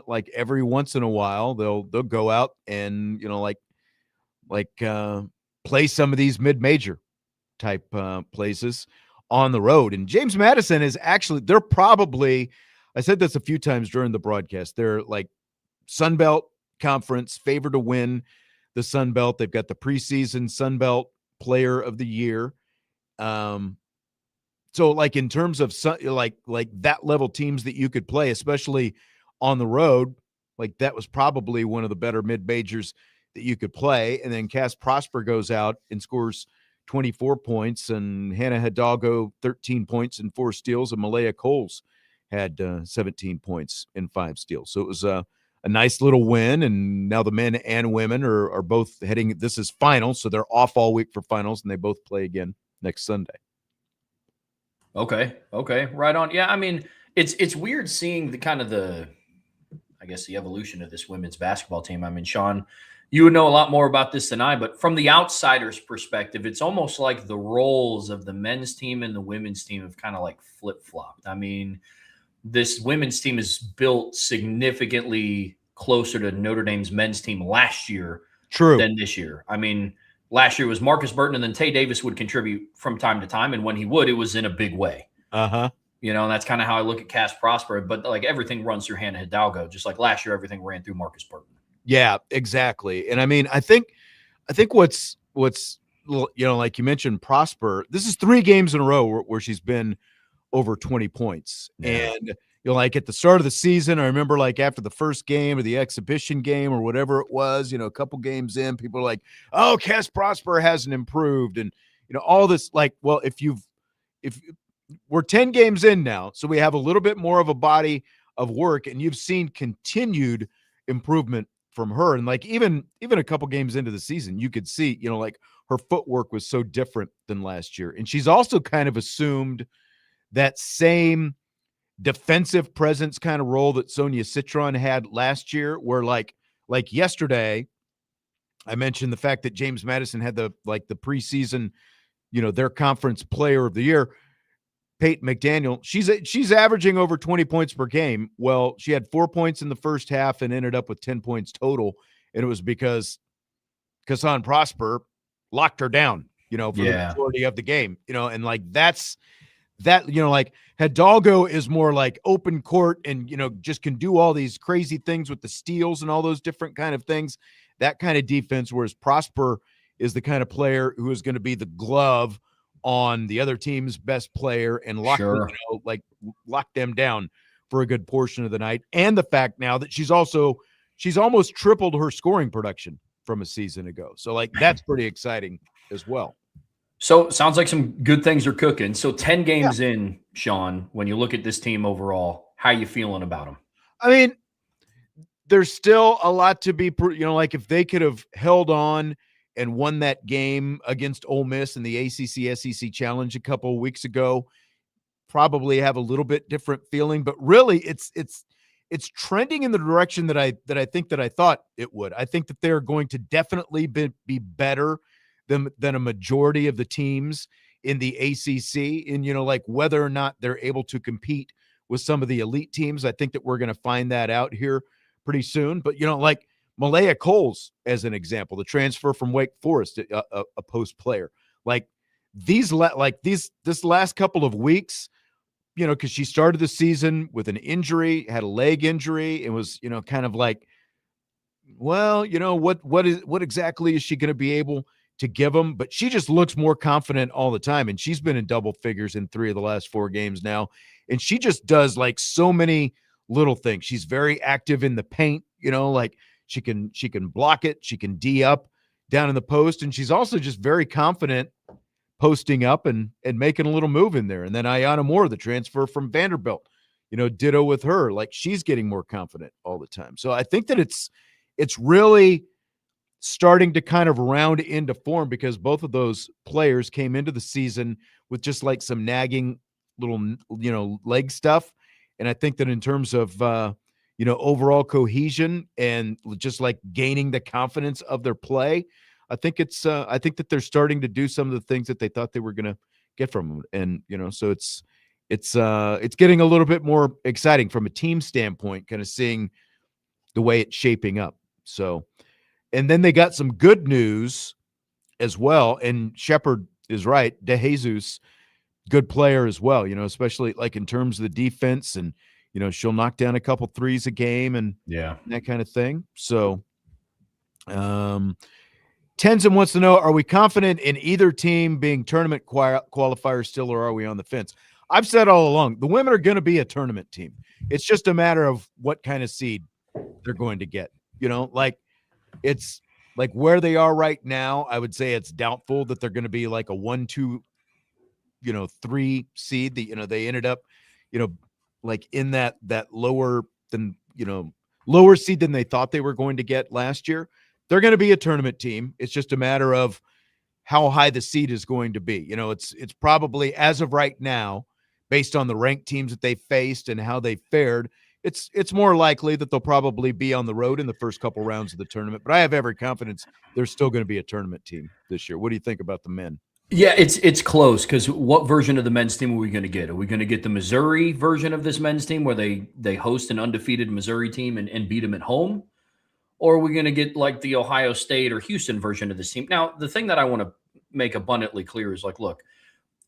like every once in a while, they'll go out and, you know, like play some of these mid-major type places on the road. And James Madison is actually, they're probably, I said this a few times during the broadcast, they're like Sun Belt Conference favored to win the Sun Belt. They've got the preseason Sun Belt Player of the Year. So like in terms of like that level teams that you could play, especially on the road, like that was probably one of the better mid-majors that you could play. And then Cass Prosper goes out and scores 24 points, and Hannah Hidalgo 13 points and 4 steals, and Malaya Coles had 17 points and 5 steals. So it was a nice little win, and now the men and women are both heading. This is finals, so they're off all week for finals, and they both play again next Sunday. Okay, right on. Yeah, I mean, it's weird seeing the kind of the, I guess, the evolution of this women's basketball team. I mean, Sean, You would know a lot more about this than I, but from the outsider's perspective, it's almost like the roles of the men's team and the women's team have kind of like flip-flopped. I mean, this women's team is built significantly closer to Notre Dame's men's team last year True. than this year. I mean, last year was Marcus Burton, and then Tay Davis would contribute from time to time, and when he would, it was in a big way. You know, and that's kind of how I look at Cass Prosper. But like everything runs through Hannah Hidalgo, just like last year, everything ran through Marcus Burton. Yeah, exactly. And I mean, I think what's you know, like you mentioned, Prosper. This is 3 games in a row where she's been over 20 points. Yeah. And you know, like at the start of the season, I remember like after the first game or the exhibition game or whatever it was, you know, a couple games in, people are like, "Oh, Cass Prosper hasn't improved," and you know, all this. Like, well, if we're 10 games in now, so we have a little bit more of a body of work, and you've seen continued improvement from her. And like even a couple games into the season, you could see, you know, like her footwork was so different than last year. And she's also kind of assumed that same defensive presence kind of role that Sonia Citron had last year, where like yesterday, I mentioned the fact that James Madison had the preseason, you know, their conference player of the year. Peyton McDaniel, she's averaging over 20 points per game. Well, she had 4 points in the first half and ended up with 10 points total. And it was because Kassan Prosper locked her down, you know, for the majority of the game, you know, and like that, you know, like Hidalgo is more like open court and, you know, just can do all these crazy things with the steals and all those different kind of things, that kind of defense. Whereas Prosper is the kind of player who is going to be the glove on the other team's best player and lock them down for a good portion of the night. And the fact now that she's almost tripled her scoring production from a season ago. So like, that's pretty exciting as well. So sounds like some good things are cooking. So 10 games in, Sean, when you look at this team overall, how you feeling about them? I mean, there's still a lot to be, you know, like if they could have held on and won that game against Ole Miss in the ACC SEC Challenge a couple of weeks ago, probably have a little bit different feeling. But really, it's trending in the direction that I thought it would. I think that they're going to definitely be better than a majority of the teams in the ACC. And, you know, like whether or not they're able to compete with some of the elite teams, I think that we're going to find that out here pretty soon. But, you know, like Malaya Coles, as an example, the transfer from Wake Forest, a post player, like this last couple of weeks, you know, because she started the season with an injury, had a leg injury, and was, you know, kind of like, well, you know, what exactly is she going to be able to give them? But she just looks more confident all the time, and she's been in double figures in 3 of the last 4 games now, and she just does like so many little things. She's very active in the paint, you know, like she can block it, she can D up down in the post, and she's also just very confident posting up and making a little move in there. And then Ayanna Moore, the transfer from Vanderbilt, you know, ditto with her. Like she's getting more confident all the time. So I think that it's really starting to kind of round into form, because both of those players came into the season with just like some nagging little, you know, leg stuff. And I think that in terms of, you know, overall cohesion and just like gaining the confidence of their play, I think that they're starting to do some of the things that they thought they were going to get from them. And, you know, so it's getting a little bit more exciting from a team standpoint, kind of seeing the way it's shaping up. So, and then they got some good news as well. And Shepard is right. DeJesus, good player as well, you know, especially like in terms of the defense, and, you know, she'll knock down a couple threes a game and that kind of thing. So, Tenzin wants to know, are we confident in either team being tournament qualifiers still, or are we on the fence? I've said all along, the women are going to be a tournament team. It's just a matter of what kind of seed they're going to get. You know, like it's like where they are right now, I would say it's doubtful that they're going to be like a 1, 2, you know, 3 seed. You know, they ended up, you know, like in that lower than, you know, lower seed than they thought they were going to get last year. They're going to be a tournament team. It's just a matter of how high the seed is going to be. You know, it's probably, as of right now, based on the ranked teams that they faced and how they fared, it's more likely that they'll probably be on the road in the first couple rounds of the tournament. But I have every confidence they're still going to be a tournament team this year. What do you think about the men? Yeah, it's close because what version of the men's team are we going to get? Are we going to get the Missouri version of this men's team where they host an undefeated Missouri team and beat them at home? Or are we going to get like the Ohio State or Houston version of this team? Now, the thing that I want to make abundantly clear is like, look,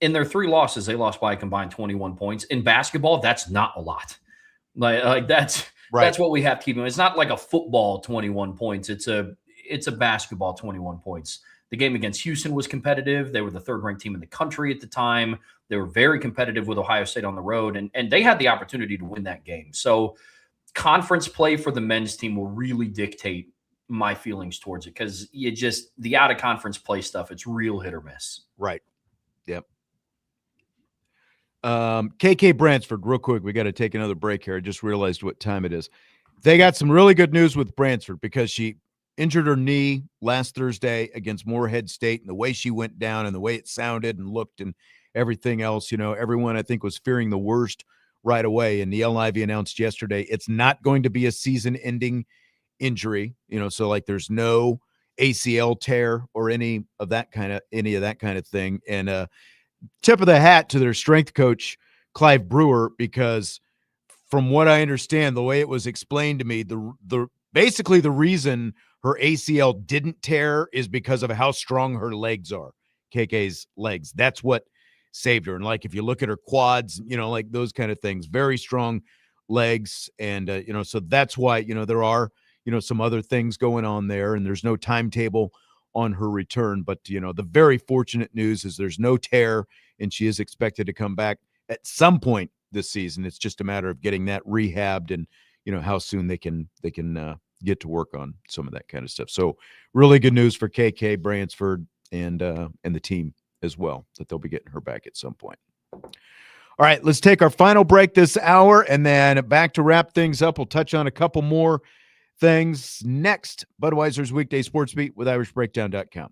in their 3 losses, they lost by a combined 21 points. In basketball, that's not a lot. Like that's what we have to keep in mind. It's not like a football 21 points. It's a basketball 21 points. The game against Houston was competitive. They were the 3rd ranked team in the country at the time. They were very competitive with Ohio State on the road, and they had the opportunity to win that game. So conference play for the men's team will really dictate my feelings towards it because the out of conference play stuff, it's real hit or miss. Right. Yep. KK Bransford, real quick. We got to take another break here. I just realized what time it is. They got some really good news with Bransford because she injured her knee last Thursday against Morehead State, and the way she went down and the way it sounded and looked and everything else, everyone I think was fearing the worst right away. And Niele Ivey announced yesterday it's not going to be a season-ending injury, so like there's no ACL tear or any of that kind of thing. And tip of the hat to their strength coach, Clive Brewer, because from what I understand, the way it was explained to me, the basically the reason her ACL didn't tear is because of how strong her legs are, KK's legs. That's what saved her. And like, if you look at her quads, like those kind of things, very strong legs. And, so that's why, there are, some other things going on there, and there's no timetable on her return. But, the very fortunate news is there's no tear, and she is expected to come back at some point this season. It's just a matter of getting that rehabbed and, how soon they can get to work on some of that kind of stuff. So really good news for KK Bransford and the team as well, that they'll be getting her back at some point. All right, let's take our final break this hour, and then back to wrap things up. We'll touch on a couple more things next. Budweiser's Weekday Sports Beat with IrishBreakdown.com.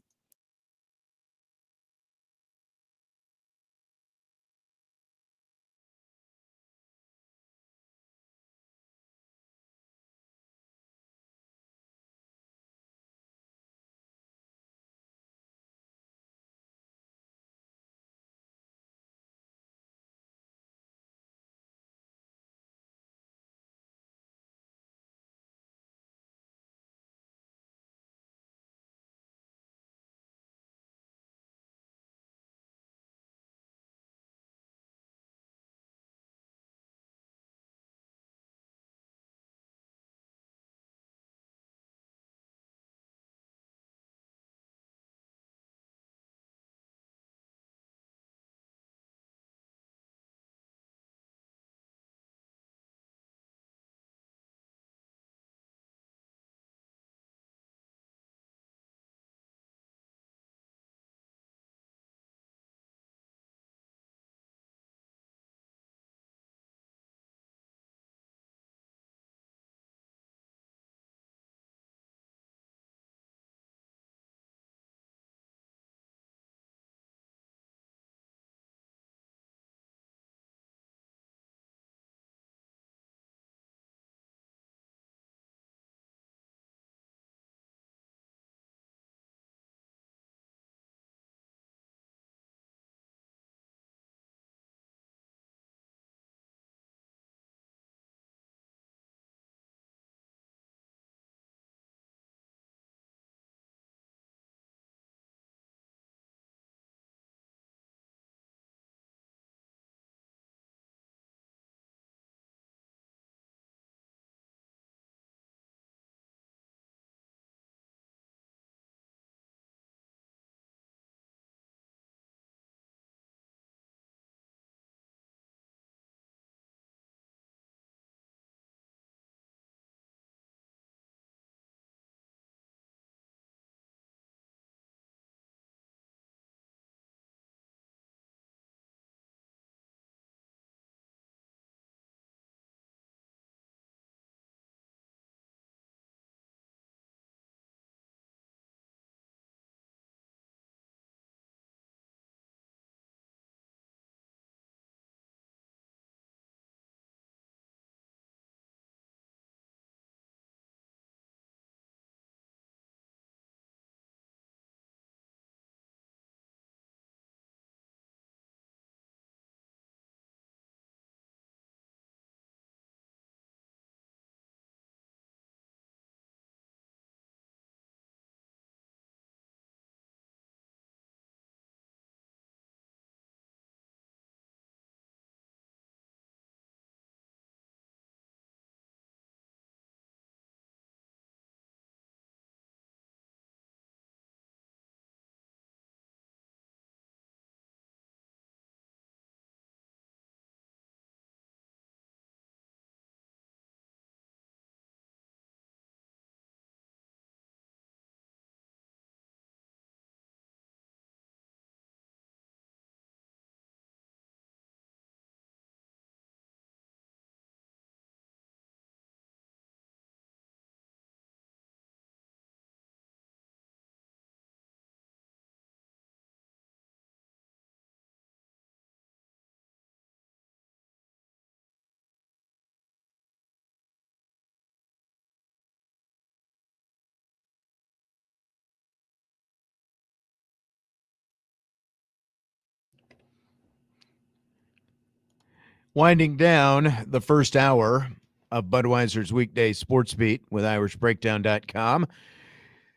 Winding down the first hour of Budweiser's Weekday Sportsbeat with IrishBreakdown.com.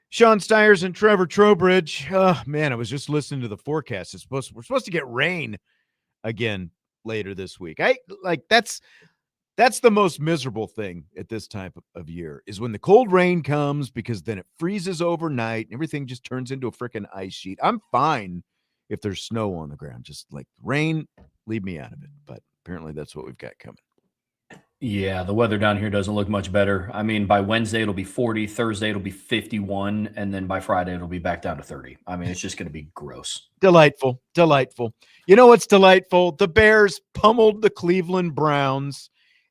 Sean Stiers and Trevor Trowbridge. Oh, man, I was just listening to the forecast. We're supposed to get rain again later this week. That's the most miserable thing at this time of year is when the cold rain comes, because then it freezes overnight and everything just turns into a freaking ice sheet. I'm fine if there's snow on the ground. Just like rain, leave me out of it. But apparently that's what we've got coming. Yeah, the weather down here doesn't look much better. I mean, by Wednesday, it'll be 40. Thursday, it'll be 51. And then by Friday, it'll be back down to 30. I mean, it's just going to be gross. Delightful. You know what's delightful? The Bears pummeled the Cleveland Browns,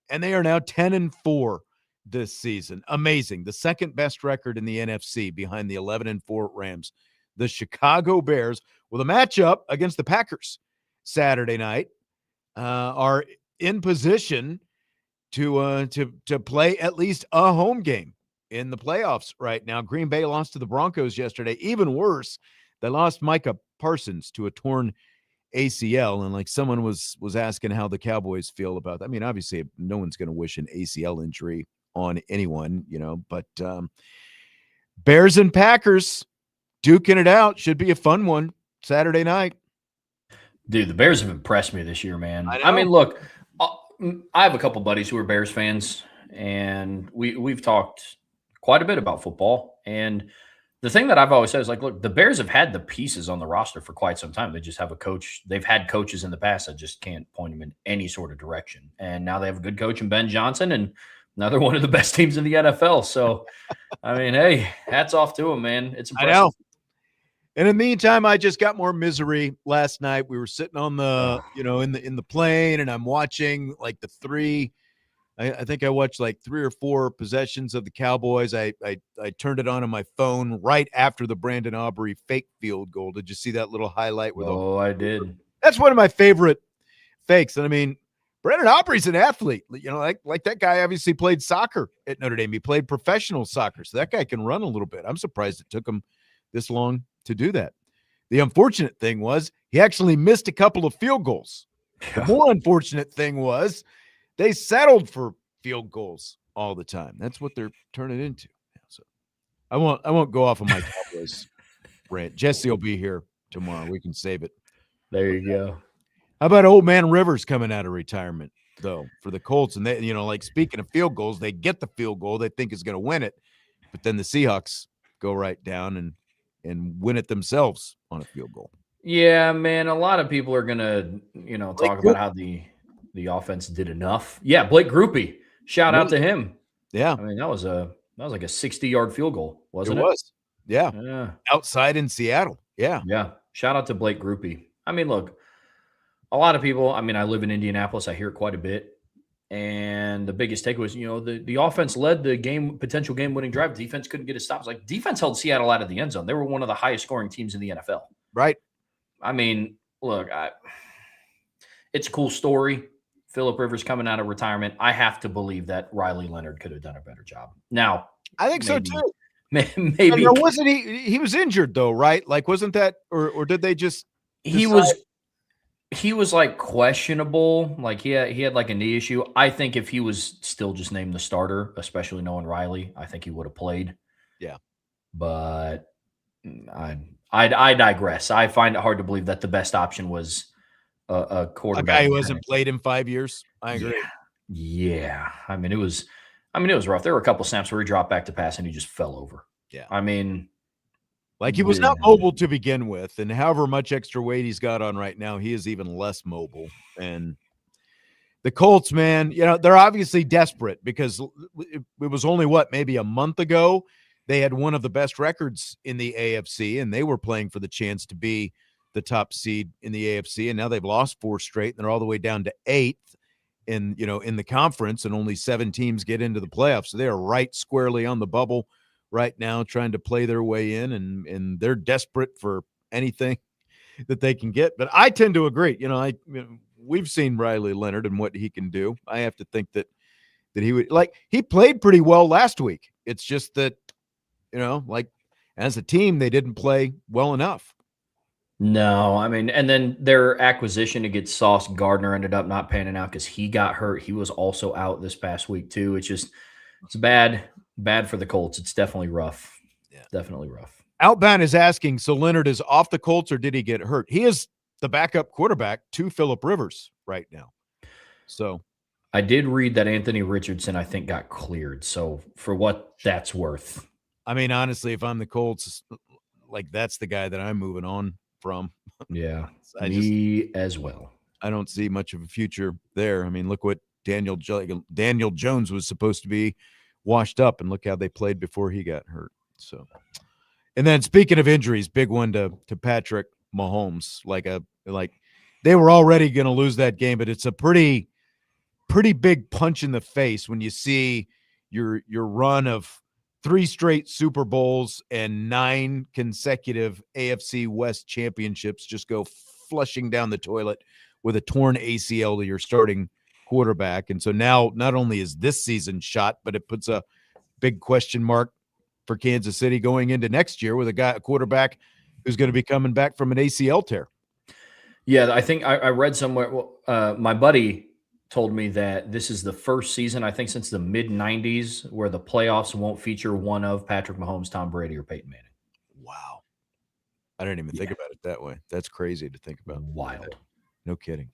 and they are now 10-4 this season. Amazing. The second best record in the NFC behind the 11-4 Rams. The Chicago Bears, with a matchup against the Packers Saturday night, are in position to play at least a home game in the playoffs right now. Green Bay lost to the Broncos yesterday. Even worse, they lost Micah Parsons to a torn ACL. And like someone was asking how the Cowboys feel about that. I mean, obviously no one's going to wish an ACL injury on anyone, but Bears and Packers duking it out. Should be a fun one Saturday night. Dude, the Bears have impressed me this year, man. I mean, look, I have a couple buddies who are Bears fans, and we've talked quite a bit about football. And the thing that I've always said is, like, look, the Bears have had the pieces on the roster for quite some time. They just have a coach. They've had coaches in the past that just can't point them in any sort of direction. And now they have a good coach in Ben Johnson, and now they're one of the best teams in the NFL. So, I mean, hey, hats off to them, man. It's impressive. I know. And in the meantime, I just got more misery last night. We were sitting on the, in the plane, and I'm watching like the three. I think I watched like 3 or 4 possessions of the Cowboys. I turned it on my phone right after the Brandon Aubrey fake field goal. Did you see that little highlight? I did. That's one of my favorite fakes. And I mean, Brandon Aubrey's an athlete. Like that guy obviously played soccer at Notre Dame. He played professional soccer, so that guy can run a little bit. I'm surprised it took him this long to do that. The unfortunate thing was he actually missed a couple of field goals. The more unfortunate thing was they settled for field goals all the time. That's what they're turning into. So I won't go off on my Cowboys rant. Jesse will be here tomorrow. We can save it. There you go. How about old man Rivers coming out of retirement though for the Colts? And they, like speaking of field goals, they get the field goal they think is going to win it, but then the Seahawks go right down and win it themselves on a field goal. Yeah, man. A lot of people are gonna, talk about how the offense did enough. Yeah, Blake Grupe. Shout out to him. Yeah. I mean, that was like a 60-yard field goal, wasn't it? It was. Yeah. Outside in Seattle. Yeah. Yeah. Shout out to Blake Grupe. I mean, look, a lot of people, I live in Indianapolis. I hear it quite a bit. And the biggest takeaway was, the offense led the potential game-winning drive. Defense couldn't get a stop. It's like defense held Seattle out of the end zone. They were one of the highest scoring teams in the NFL. Right. I mean, look, it's a cool story. Phillip Rivers coming out of retirement. I have to believe that Riley Leonard could have done a better job. Now, I think so too. Maybe wasn't he was injured though, right? Like, wasn't that, or did they just? He was like questionable. Like he had like a knee issue. I think if he was still just named the starter, especially knowing Riley, I think he would have played. Yeah. But I digress. I find it hard to believe that the best option was a quarterback. A guy who hasn't played in 5 years. I agree. Yeah. I mean, it was rough. There were a couple snaps where he dropped back to pass and he just fell over. Yeah. I mean, like he was not mobile to begin with, and however much extra weight he's got on right now, he is even less mobile. And the Colts, man, they're obviously desperate because it was only maybe a month ago they had one of the best records in the AFC, and they were playing for the chance to be the top seed in the AFC, and now they've lost 4 straight, and they're all the way down to 8th in the conference, and only 7 teams get into the playoffs. So they are right squarely on the bubble right now, trying to play their way in, and they're desperate for anything that they can get. But I tend to agree. We've seen Riley Leonard and what he can do. I have to think that he would, he played pretty well last week. It's just that, as a team, they didn't play well enough. No, I mean, and then their acquisition to get Sauce Gardner ended up not panning out because he got hurt. He was also out this past week too. It's bad for the Colts. It's definitely rough. Yeah. Definitely rough. Outbound is asking, so Leonard is off the Colts or did he get hurt? He is the backup quarterback to Phillip Rivers right now. So I did read that Anthony Richardson, I think, got cleared. So for what that's worth. I mean, honestly, if I'm the Colts, like that's the guy that I'm moving on from. Yeah, I as well. I don't see much of a future there. I mean, look what Daniel Jones was supposed to be washed up, and look how they played before he got hurt. So, and then speaking of injuries, big one to Patrick Mahomes. Like they were already going to lose that game, but it's a pretty big punch in the face when you see your run of 3 straight Super Bowls and 9 consecutive AFC West championships just go flushing down the toilet with a torn ACL to your starting quarterback. And so now not only is this season shot, but it puts a big question mark for Kansas City going into next year with a quarterback who's going to be coming back from an ACL tear. Yeah, I think I read somewhere. My buddy told me that this is the first season, I think, since the mid '90s where the playoffs won't feature one of Patrick Mahomes, Tom Brady, or Peyton Manning. Wow. I didn't even think about it that way. That's crazy to think about. Wild. No kidding.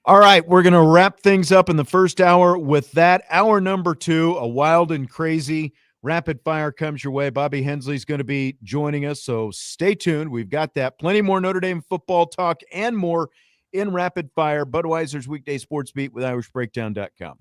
All right, we're going to wrap things up in the first hour with that. Hour number 2, a wild and crazy rapid fire comes your way. Bobby Hensley's going to be joining us, so stay tuned. We've got that. Plenty more Notre Dame football talk and more in rapid fire. Budweiser's Weekday Sports Beat with IrishBreakdown.com.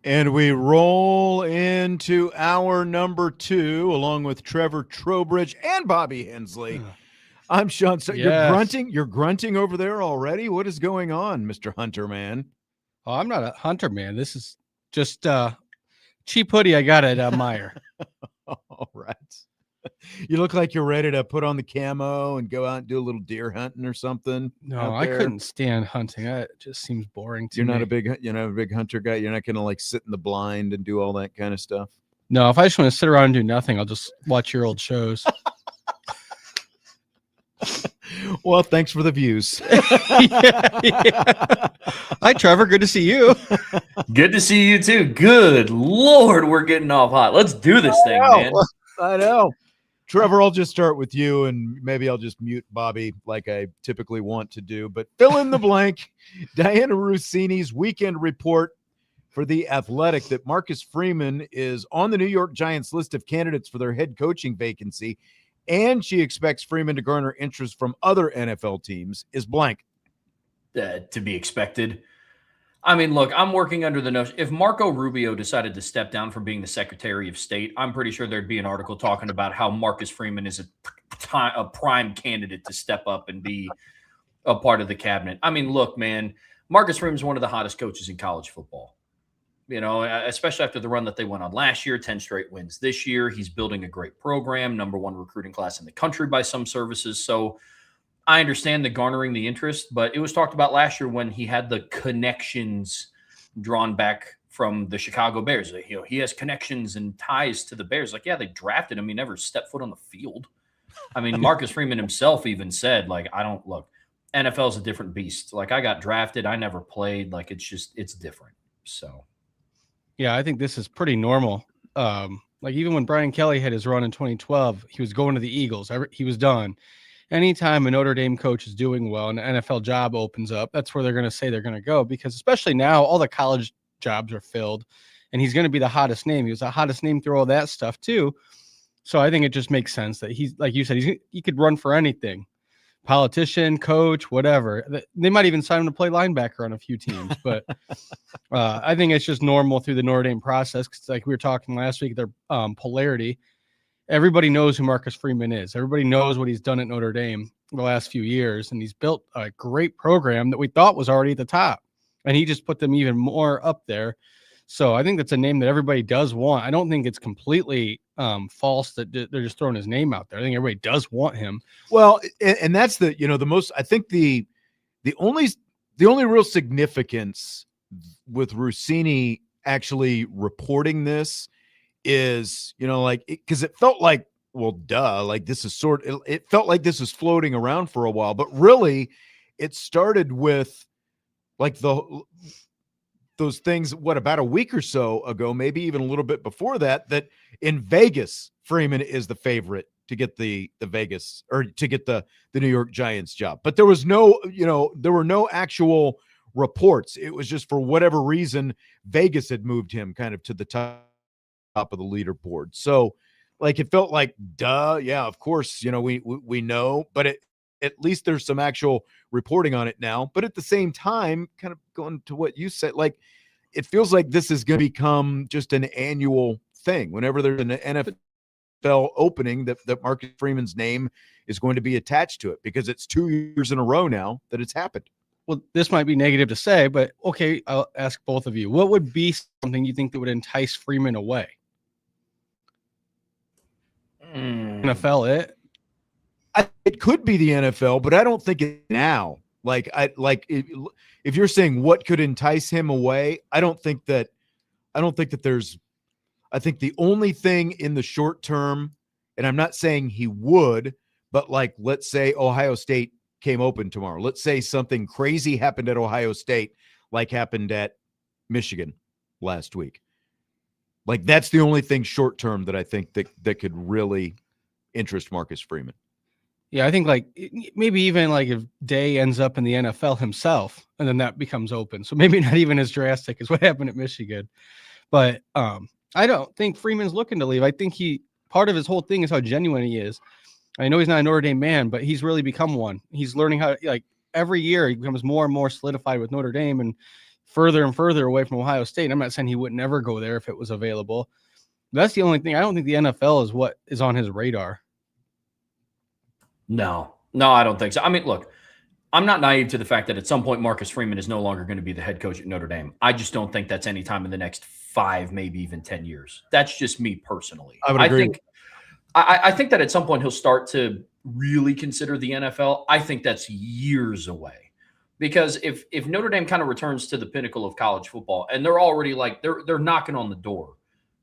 And we roll into hour number 2, along with Trevor Trowbridge and Bobby Hensley. I'm Sean. So Yes. You're grunting over there already. What is going on, Mr. Hunter Man? Oh, I'm not a hunter, man. This is just cheap hoodie I got at Meyer. All right. You look like you're ready to put on the camo and go out and do a little deer hunting or something. No, I couldn't stand hunting. It just seems boring to me. You're not a big hunter guy. You're not going to like sit in the blind and do all that kind of stuff. No, if I just want to sit around and do nothing, I'll just watch your old shows. Well, thanks for the views. yeah. Hi, Trevor. Good to see you. Good to see you too. Good Lord, we're getting off hot. Let's do this thing, man. I know. Trevor, I'll just start with you, and maybe I'll just mute Bobby like I typically want to do. But fill in the blank. Diana Rossini's weekend report for The Athletic that Marcus Freeman is on the New York Giants list of candidates for their head coaching vacancy, and she expects Freeman to garner interest from other NFL teams is blank. To be expected. I mean, look, I'm working under the notion if Marco Rubio decided to step down from being the Secretary of State, I'm pretty sure there'd be an article talking about how Marcus Freeman is a prime candidate to step up and be a part of the cabinet. I mean, look, man, Marcus Freeman is one of the hottest coaches in college football. You know, especially after the run that they went on last year, 10 straight wins this year. He's building a great program, #1 recruiting class in the country by some services. So I understand the garnering the interest, but it was talked about last year when he had the connections drawn back from the Chicago Bears. You know, he has connections and ties to the Bears. Like, yeah, they drafted him. He never stepped foot on the field. I mean, Marcus Freeman himself even said, like, I don't look, NFL is a different beast. Like, I got drafted. I never played. Like, it's different. So, yeah, I think this is pretty normal. Like even when Brian Kelly had his run in 2012, he was going to the Eagles. He was done. Anytime a Notre Dame coach is doing well and an NFL job opens up, that's where they're going to say they're going to go, because especially now all the college jobs are filled and he's going to be the hottest name. He was the hottest name through all that stuff too. So I think it just makes sense that he's, like you said, he could run for anything, politician, coach, whatever. They might even sign him to play linebacker on a few teams, but I think it's just normal through the Notre Dame process. Cause like we were talking last week, their polarity. Everybody knows who Marcus Freeman is. Everybody knows what he's done at Notre Dame the last few years, and he's built a great program that we thought was already at the top, and he just put them even more up there. So I think that's a name that everybody does want. I don't think it's completely false that they're just throwing his name out there. I think everybody does want him. Well, and that's the most. I think the only real significance with Rossini actually reporting this is, like, because it felt like, well, duh, like this is it felt like this was floating around for a while, but really it started with like those things, about a week or so ago, maybe even a little bit before that in Vegas, Freeman is the favorite to get the Vegas, or to get the New York Giants job. But there was there were no actual reports. It was just for whatever reason, Vegas had moved him kind of to the top of the leaderboard. So like it felt like, duh, yeah, of course, we know, but at least there's some actual reporting on it now. But at the same time, kind of going to what you said, like it feels like this is going to become just an annual thing. Whenever there's an NFL opening, that Marcus Freeman's name is going to be attached to it, because it's 2 years in a row now that it's happened. Well, this might be negative to say, but okay, I'll ask both of you. What would be something you think that would entice Freeman away? NFL it? It could be the NFL, but I don't think it now. If you're saying what could entice him away, I think the only thing in the short term, and I'm not saying he would, but like, let's say Ohio State came open tomorrow. Let's say something crazy happened at Ohio State, like happened at Michigan last week. Like that's the only thing short term that I think that could really interest Marcus Freeman. Yeah, I think like maybe even like if Day ends up in the NFL himself, and then that becomes open. So maybe not even as drastic as what happened at Michigan. But I don't think Freeman's looking to leave. I think part of his whole thing is how genuine he is. I know he's not a Notre Dame man, but he's really become one. He's learning how, like, every year he becomes more and more solidified with Notre Dame, and further and further away from Ohio State. I'm not saying he would never go there if it was available. That's the only thing. I don't think the NFL is what is on his radar. No, I don't think so. I mean, look, I'm not naive to the fact that at some point Marcus Freeman is no longer going to be the head coach at Notre Dame. I just don't think that's any time in the next 5, maybe even 10 years. That's just me personally. I would agree. I think that at some point he'll start to really consider the NFL. I think that's years away. Because if Notre Dame kind of returns to the pinnacle of college football, and they're already like they're knocking on the door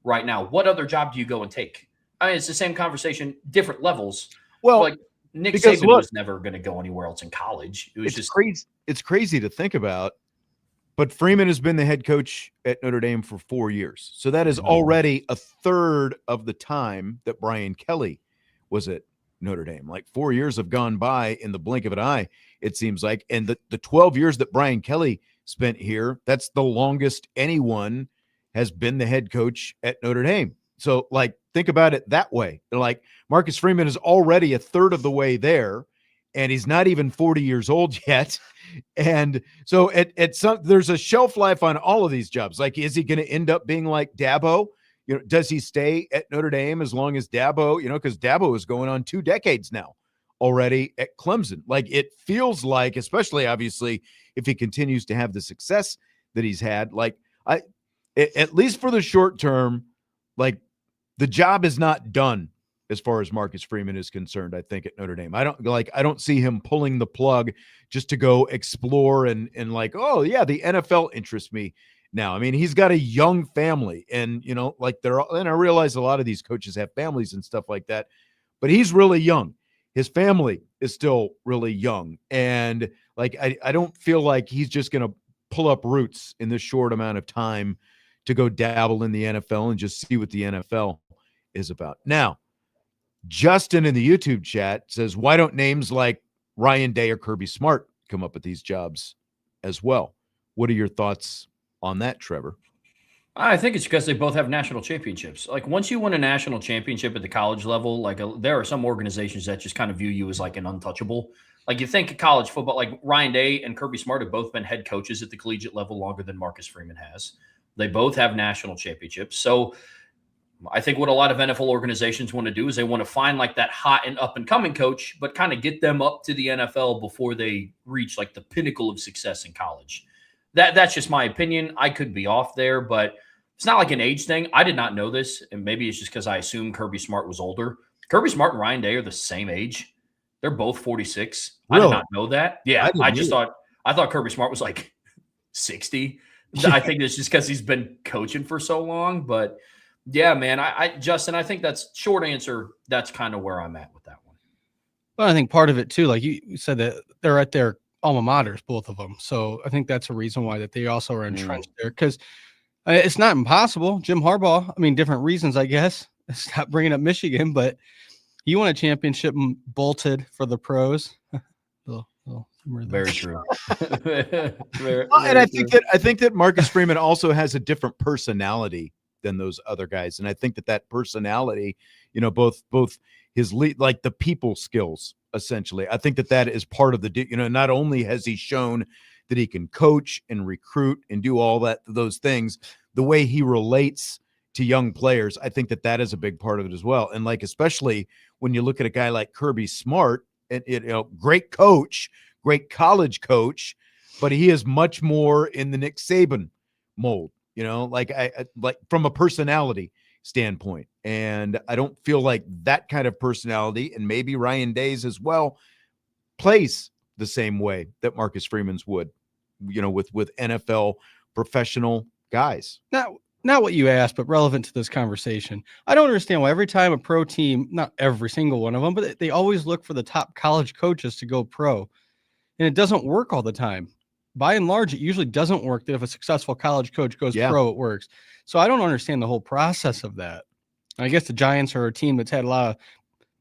right now, what other job do you go and take? I mean, it's the same conversation, different levels. Well, like Nick Saban was never going to go anywhere else in college. It was just crazy. It's crazy to think about. But Freeman has been the head coach at Notre Dame for 4 years, so that is already a third of the time that Brian Kelly was at Notre Dame. Like 4 years have gone by in the blink of an eye, it seems like. And the 12 years that Brian Kelly spent here, that's the longest anyone has been the head coach at Notre Dame. So, like, think about it that way. Like, Marcus Freeman is already a third of the way there, and he's not even 40 years old yet. And so there's a shelf life on all of these jobs. Like, is he going to end up being like Dabo? You know, does he stay at Notre Dame as long as Dabo, because Dabo is going on 2 decades now already at Clemson. Like, it feels like, especially obviously if he continues to have the success that he's had, like at least for the short term, like the job is not done as far as Marcus Freeman is concerned, I think, at Notre Dame. I don't see him pulling the plug just to go explore and like, oh yeah, the NFL interests me now. I mean, he's got a young family, and and I realize a lot of these coaches have families and stuff like that, but he's really young. His family is still really young. And like, I don't feel like he's just going to pull up roots in this short amount of time to go dabble in the NFL and just see what the NFL is about. Now, Justin in the YouTube chat says, why don't names like Ryan Day or Kirby Smart come up with these jobs as well? What are your thoughts on that, Trevor? I think it's because they both have national championships. Like, once you win a national championship at the college level, like there are some organizations that just kind of view you as like an untouchable. Like, you think of college football, like Ryan Day and Kirby Smart have both been head coaches at the collegiate level longer than Marcus Freeman has. They both have national championships. So I think what a lot of NFL organizations want to do is they want to find like that hot and up and coming coach, but kind of get them up to the NFL before they reach like the pinnacle of success in college. That's just my opinion. I could be off there, but it's not like an age thing. I did not know this, and maybe it's just because I assumed Kirby Smart was older. Kirby Smart and Ryan Day are the same age. They're both 46. Really? I did not know that. Yeah, I thought Kirby Smart was like 60. I think it's just because he's been coaching for so long, but yeah, man, Justin, I think that's short answer. That's kind of where I'm at with that one. Well, I think part of it too, like you said, that they're at their alma maters, both of them. So I think that's a reason why that they also are entrenched there, because it's not impossible. Jim Harbaugh, I mean, different reasons, I guess. Stop bringing up Michigan, but he won a championship and bolted for the pros. Very true. And I think that Marcus Freeman also has a different personality than those other guys, and I think that personality, both his lead, like the people skills, essentially, I think that is part of the, not only has he shown that he can coach and recruit and do all those things, the way he relates to young players, I think that is a big part of it as well. And like, especially when you look at a guy like Kirby Smart, and great coach, great college coach, but he is much more in the Nick Saban mold, like like from a personality standpoint. And I don't feel like that kind of personality, and maybe Ryan Day's as well, plays the same way that Marcus Freeman's would, with NFL professional guys. Not what you asked, but relevant to this conversation. I don't understand why every time a pro team, not every single one of them, but they always look for the top college coaches to go pro. And it doesn't work all the time. By and large, it usually doesn't work that if a successful college coach goes pro, it works. So I don't understand the whole process of that. I guess the Giants are a team that's had a lot of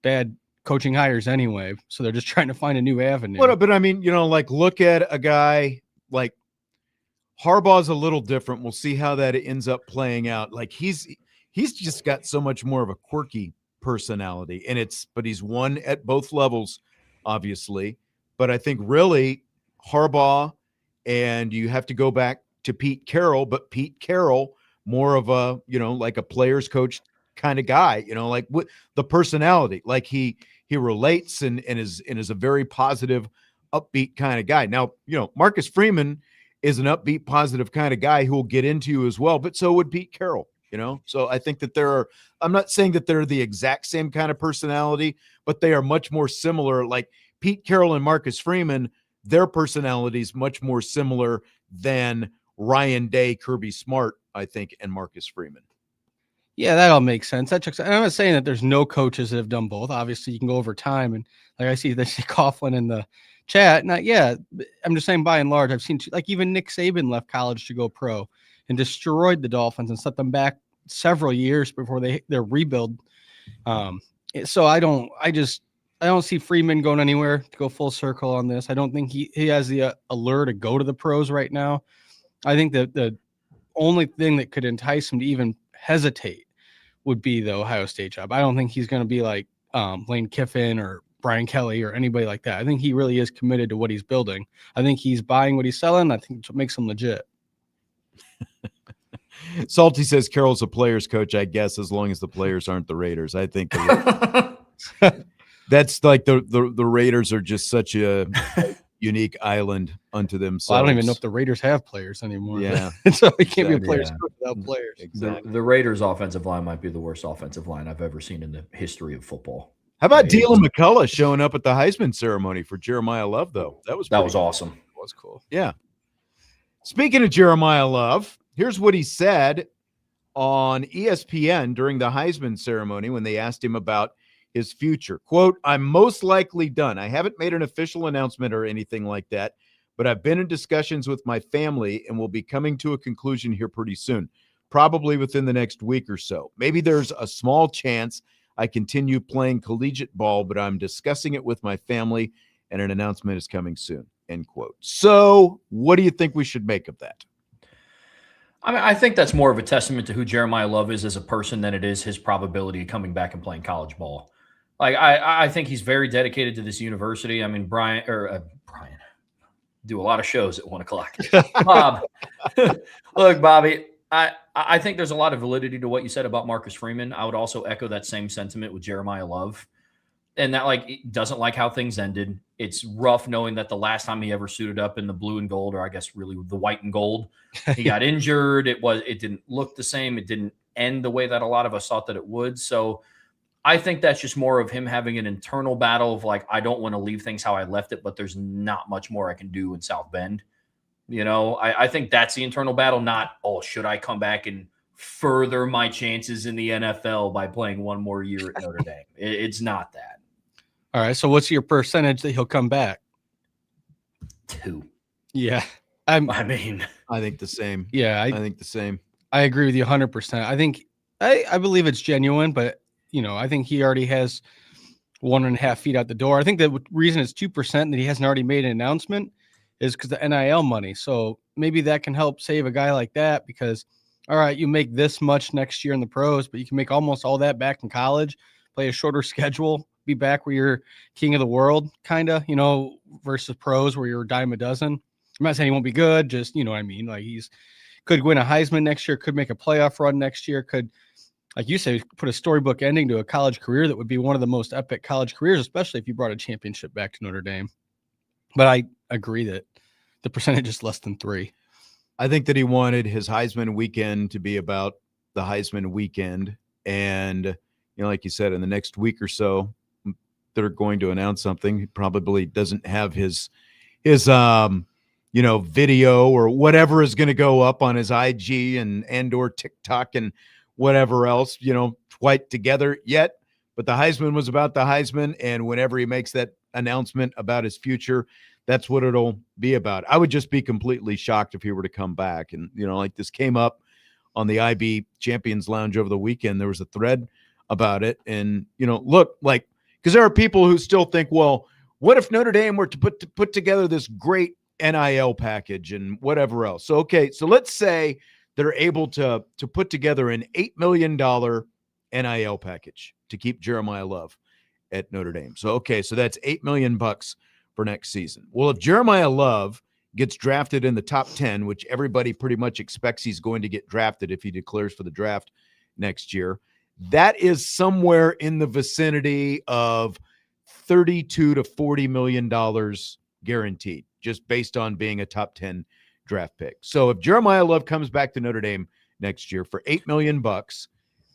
bad coaching hires anyway, so they're just trying to find a new avenue. But I mean, like, look at a guy like Harbaugh's a little different. We'll see how that ends up playing out. Like, he's just got so much more of a quirky personality, but he's won at both levels, obviously. But I think really Harbaugh, and you have to go back to Pete Carroll, but Pete Carroll more of a, like a player's coach kind of guy, like what the personality, like he relates and is a very positive, upbeat kind of guy. Now, Marcus Freeman is an upbeat, positive kind of guy who will get into you as well, but so would Pete Carroll, So I think that I'm not saying that they're the exact same kind of personality, but they are much more similar. Like Pete Carroll and Marcus Freeman, their personalities much more similar than Ryan Day, Kirby Smart, I think, and Marcus Freeman. Yeah, that all makes sense. That checks. And I'm not saying that there's no coaches that have done both. Obviously, you can go over time, and like I see Coughlin in the chat. Not I'm just saying by and large, I've seen like even Nick Saban left college to go pro and destroyed the Dolphins and set them back several years before their rebuild. So I don't see Freeman going anywhere to go full circle on this. I don't think he has the allure to go to the pros right now. I think that the only thing that could entice him to even hesitate would be the Ohio State job. I don't think he's going to be like Lane Kiffin or Brian Kelly or anybody like that. I think he really is committed to what he's building. I think he's buying what he's selling. I think it makes him legit. Salty says Carroll's a player's coach, I guess, as long as the players aren't the Raiders. I think that's like the Raiders are just such a unique island unto themselves. Well, I don't even know if the Raiders have players anymore. Yeah. So he can't be a player's coach without players. Exactly. The Raiders' offensive line might be the worst offensive line I've ever seen in the history of football. How about Dylan McCullough showing up at the Heisman ceremony for Jeremiyah Love, though? That was awesome. It was cool. Yeah. Speaking of Jeremiyah Love, here's what he said on ESPN during the Heisman ceremony when they asked him about his future. Quote, "I'm most likely done. I haven't made an official announcement or anything like that, but I've been in discussions with my family and will be coming to a conclusion here pretty soon, probably within the next week or so. Maybe there's a small chance I continue playing collegiate ball, but I'm discussing it with my family and an announcement is coming soon." End quote. So what do you think we should make of that? I mean, I think that's more of a testament to who Jeremiyah Love is as a person than it is his probability of coming back and playing college ball. Like, I think he's very dedicated to this university. I mean, Brian, do a lot of shows at 1 o'clock. Bob, look, Bobby, I think there's a lot of validity to what you said about Marcus Freeman. I would also echo that same sentiment with Jeremiyah Love. And that, like, he doesn't like how things ended. It's rough knowing that the last time he ever suited up in the blue and gold, or I guess really the white and gold, he got injured. It didn't look the same. It didn't end the way that a lot of us thought that it would. So I think that's just more of him having an internal battle of like, I don't want to leave things how I left it, but there's not much more I can do in South Bend. I think that's the internal battle, not, oh, should I come back and further my chances in the NFL by playing one more year at Notre Dame? It's not that. All right. So what's your percentage that he'll come back? 2. Yeah. I think the same. Yeah. I think the same. I agree with you 100%. I think I believe it's genuine, but I think he already has 1.5 feet out the door. I think the reason it's 2% that he hasn't already made an announcement is because the NIL money. So maybe that can help save a guy like that because, all right, you make this much next year in the pros, but you can make almost all that back in college, play a shorter schedule, be back where you're king of the world, kind of, versus pros where you're a dime a dozen. I'm not saying he won't be good, just, what I mean? Like could win a Heisman next year, could make a playoff run next year, could, like you say, put a storybook ending to a college career that would be one of the most epic college careers, especially if you brought a championship back to Notre Dame. But I agree that the percentage is less than 3. I think that he wanted his Heisman weekend to be about the Heisman weekend. And, like you said, in the next week or so, they're going to announce something. He probably doesn't have his video or whatever is going to go up on his IG and or TikTok and whatever else, quite together yet. But the Heisman was about the Heisman. And whenever he makes that announcement about his future, that's what it'll be about. I would just be completely shocked if he were to come back. And, like this came up on the IB Champions Lounge over the weekend. There was a thread about it. And, look, like, because there are people who still think, well, what if Notre Dame were to put together this great NIL package and whatever else? So, okay, so let's say they're able to put together an $8 million NIL package to keep Jeremiyah Love at Notre Dame. So, okay, so that's $8 million for next season. Well, if Jeremiyah Love gets drafted in the top 10, which everybody pretty much expects he's going to get drafted if he declares for the draft next year, that is somewhere in the vicinity of $32 to $40 million guaranteed, just based on being a top 10 draft pick. So if Jeremiyah Love comes back to Notre Dame next year for $8 million,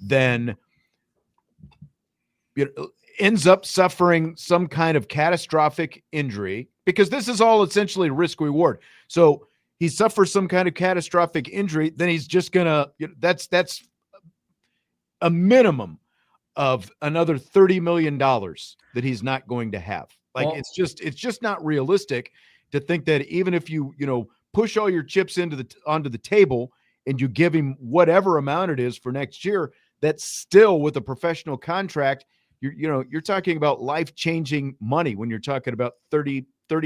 then ends up suffering some kind of catastrophic injury, because this is all essentially risk reward. So he suffers some kind of catastrophic injury, then he's just gonna, that's a minimum of another $30 million that he's not going to have. Like, well, it's just not realistic to think that even if you push all your chips onto the table and you give him whatever amount it is for next year, that's still, with a professional contract, you're talking about life-changing money when you're talking about $30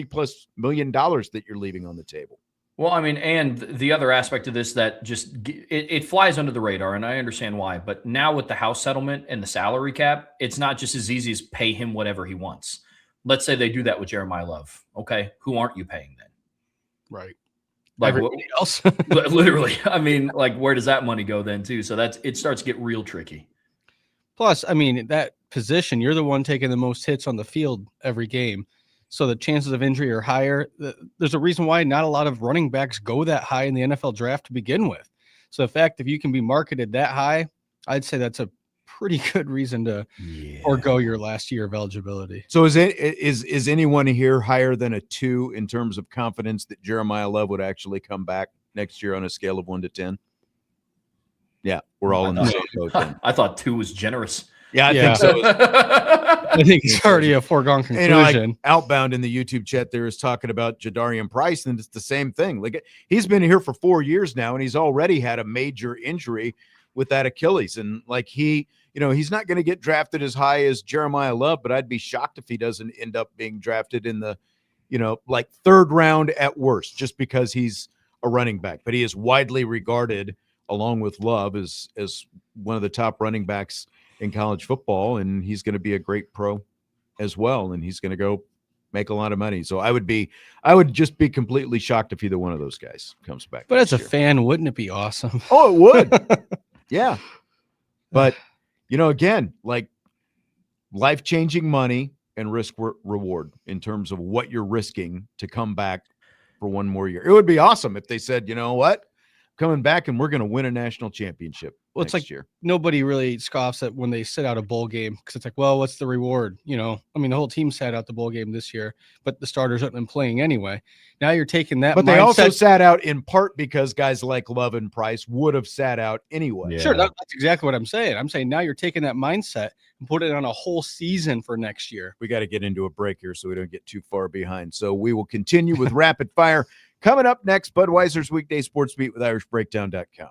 plus million that you're leaving on the table. Well, I mean, and the other aspect of this that just it flies under the radar, and I understand why. But now with the house settlement and the salary cap, it's not just as easy as pay him whatever he wants. Let's say they do that with Jeremiyah Love. Okay, who aren't you paying then? Right. Like everybody else. Literally. I mean, like, where does that money go then too? So it starts to get real tricky. Plus, I mean, that position, you're the one taking the most hits on the field every game. So the chances of injury are higher. There's a reason why not a lot of running backs go that high in the NFL draft to begin with. So the fact, if you can be marketed that high, I'd say that's a pretty good reason to forego your last year of eligibility. So is anyone here higher than a 2 in terms of confidence that Jeremiyah Love would actually come back next year on a scale of 1 to 10? Yeah, we're all in the same boat then. I thought 2 was generous. Yeah, I think so. I think it's already a foregone conclusion. Like Outbound in the YouTube chat there is talking about Jadarian Price, and it's the same thing. Like, he's been here for 4 years now, and he's already had a major injury with that Achilles. And like, he's not going to get drafted as high as Jeremiyah Love, but I'd be shocked if he doesn't end up being drafted in the, like 3rd round at worst, just because he's a running back. But he is widely regarded, along with Love, as one of the top running backs in college football, and he's going to be a great pro as well, and he's going to go make a lot of money. So I would just be completely shocked if either one of those guys comes back. But as a fan, wouldn't it be awesome? Oh, it would. Yeah. But, again, like, life-changing money and risk reward in terms of what you're risking to come back for one more year. It would be awesome if they said, you know what, coming back and we're going to win a national championship. Well, it's like nobody really scoffs at when they sit out a bowl game, because it's like, well, what's the reward? I mean, the whole team sat out the bowl game this year, but the starters aren't been playing anyway. Now you're taking that, but they also sat out in part because guys like Love and Price would have sat out anyway. Yeah. Sure, that's exactly what I'm saying. I'm saying now you're taking that mindset and put it on a whole season for next year. We got to get into a break here so we don't get too far behind. So we will continue with rapid fire coming up next. Budweiser's Weekday Sports Beat with IrishBreakdown.com.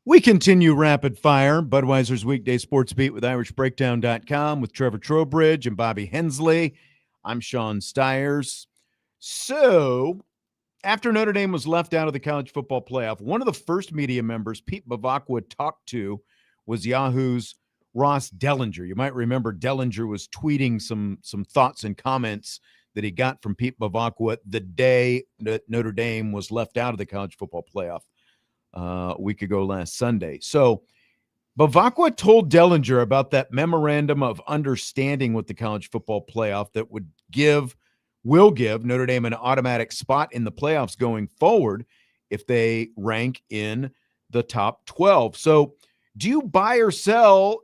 We continue rapid fire. Budweiser's Weekday Sports Beat with IrishBreakdown.com with Trevor Trowbridge and Bobby Hensley. I'm Sean Stiers. So, after Notre Dame was left out of the college football playoff, one of the first media members Pete Bavacqua talked to was Yahoo's Ross Dellinger. You might remember Dellinger was tweeting some thoughts and comments that he got from Pete Bavacqua the day that Notre Dame was left out of the college football playoff. A week ago last Sunday. So Bavacqua told Dellinger about that memorandum of understanding with the college football playoff that will give Notre Dame an automatic spot in the playoffs going forward if they rank in the top 12. So do you buy or sell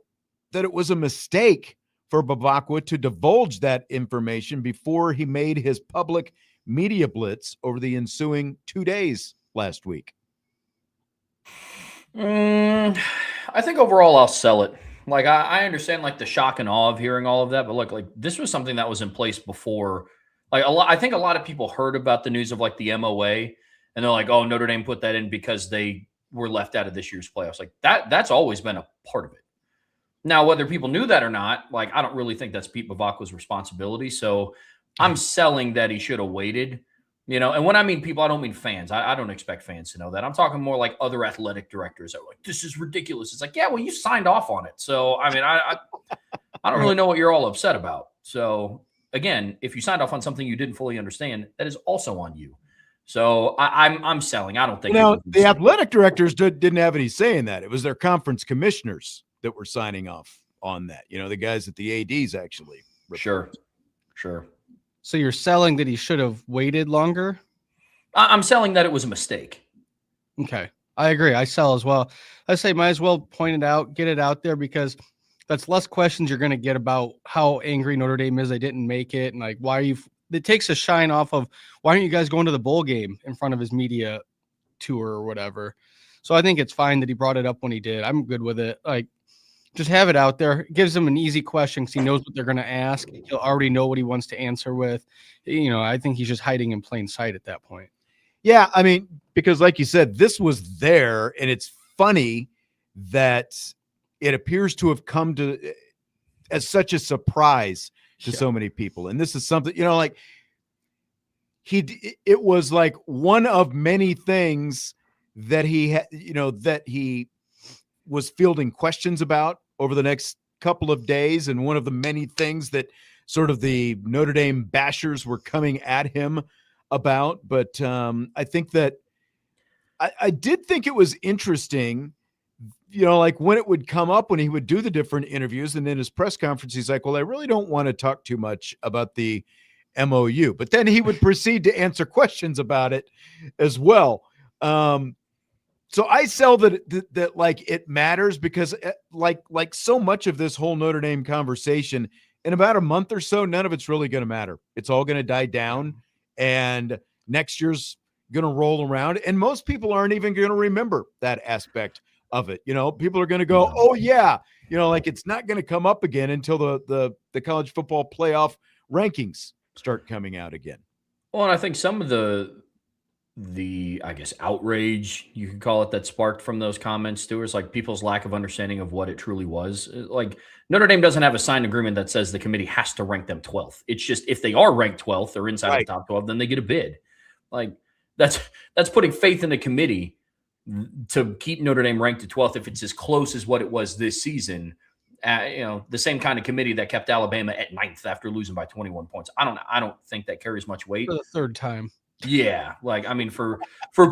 that it was a mistake for Bavacqua to divulge that information before he made his public media blitz over the ensuing 2 days last week? I think overall I'll sell it. Like I understand like the shock and awe of hearing all of that, but like this was something that was in place before. Like I think a lot of people heard about the news of like the MOA, and they're like, "Oh, Notre Dame put that in because they were left out of this year's playoffs." Like that's always been a part of it. Now, whether people knew that or not, like I don't really think that's Pete Bavacqua's responsibility. So I'm selling that he should have waited. You know, and when I mean people, I don't mean fans. I don't expect fans to know that. I'm talking more like other athletic directors that are like, this is ridiculous. It's like, yeah, well, you signed off on it. So, I mean, I don't really know what you're all upset about. So, again, if you signed off on something you didn't fully understand, that is also on you. So, I'm selling. I don't think. The athletic directors didn't have any say in that. It was their conference commissioners that were signing off on that. You know, the guys at the ADs actually. Sure. So you're selling that he should have waited longer? I'm selling that it was a mistake. Okay. I agree. I sell as well. I say might as well point it out, get it out there, because that's less questions you're going to get about how angry Notre Dame is they didn't make it, and like why are you – it takes a shine off of why aren't you guys going to the bowl game in front of his media tour or whatever. So I think it's fine that he brought it up when he did. I'm good with it. Like, just have it out there. It gives him an easy question because he knows what they're going to ask. He'll already know what he wants to answer with. You know, I think he's just hiding in plain sight at that point. Yeah, I mean, because like you said, this was there, and it's funny that it appears to have come to as such a surprise to so many people. And this is something, you know, like it was like one of many things that he had, you know, that he was fielding questions about over the next couple of days. And one of the many things that sort of the Notre Dame bashers were coming at him about. But I think that I did think it was interesting, you know, like when it would come up, when he would do the different interviews, and in his press conference, he's like, well, I really don't want to talk too much about the MOU, but then he would proceed to answer questions about it as well. So I sell that like it matters, because like so much of this whole Notre Dame conversation, in about a month or so, none of it's really going to matter. It's all going to die down, and next year's going to roll around, and most people aren't even going to remember that aspect of it. You know, people are going to go, oh yeah, you know, like it's not going to come up again until the college football playoff rankings start coming out again. Well, and I think some of the I guess outrage, you could call it, that sparked from those comments too, is like people's lack of understanding of what it truly was. Like Notre Dame doesn't have a signed agreement that says the committee has to rank them 12th. It's just if they are ranked 12th or inside the top 12, then they get a bid. Like that's putting faith in the committee to keep Notre Dame ranked at 12th if it's as close as what it was this season. You know, the same kind of committee that kept Alabama at 9th after losing by 21 points. I don't think that carries much weight. For the third time. Yeah, like I mean, for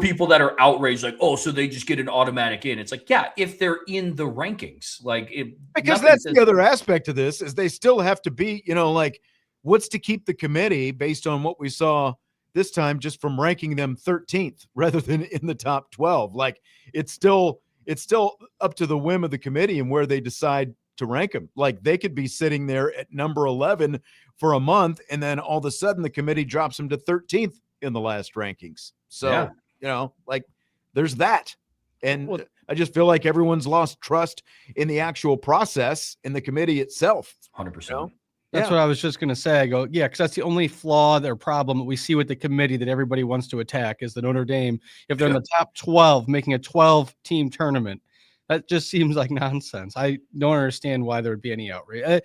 people that are outraged, like, oh, so they just get an automatic in. It's like, yeah, if they're in the rankings, like because that's the other aspect of this, is they still have to be, you know, like what's to keep the committee based on what we saw this time, just from ranking them 13th rather than in the top 12. Like it's still up to the whim of the committee and where they decide to rank them. Like they could be sitting there at number 11 for a month, and then all of a sudden the committee drops them to 13th in the last rankings. So, yeah, you know, like there's that. And I just feel like everyone's lost trust in the actual process in the committee itself. 100%. You know? That's what I was just going to say. I go, yeah, because that's the only flaw or problem that we see with the committee that everybody wants to attack is the Notre Dame. If they're in the top 12, making a 12-team tournament, That just seems like nonsense. I don't understand why there would be any outrage.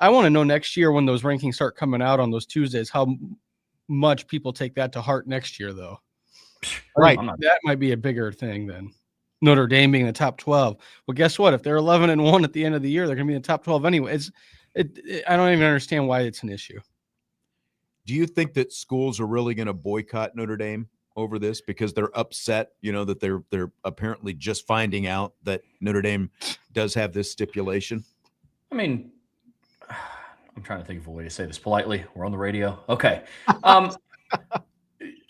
I want to know next year when those rankings start coming out on those Tuesdays, how much people take that to heart next year, though. Right. That might be a bigger thing than Notre Dame being the top 12. Well, guess what? If they're 11-1 at the end of the year, they're going to be in the top 12 anyway. I don't even understand why it's an issue. Do you think that schools are really going to boycott Notre Dame over this because they're upset, that they're apparently just finding out that Notre Dame does have this stipulation? I mean, I'm trying to think of a way to say this politely. We're on the radio. Okay.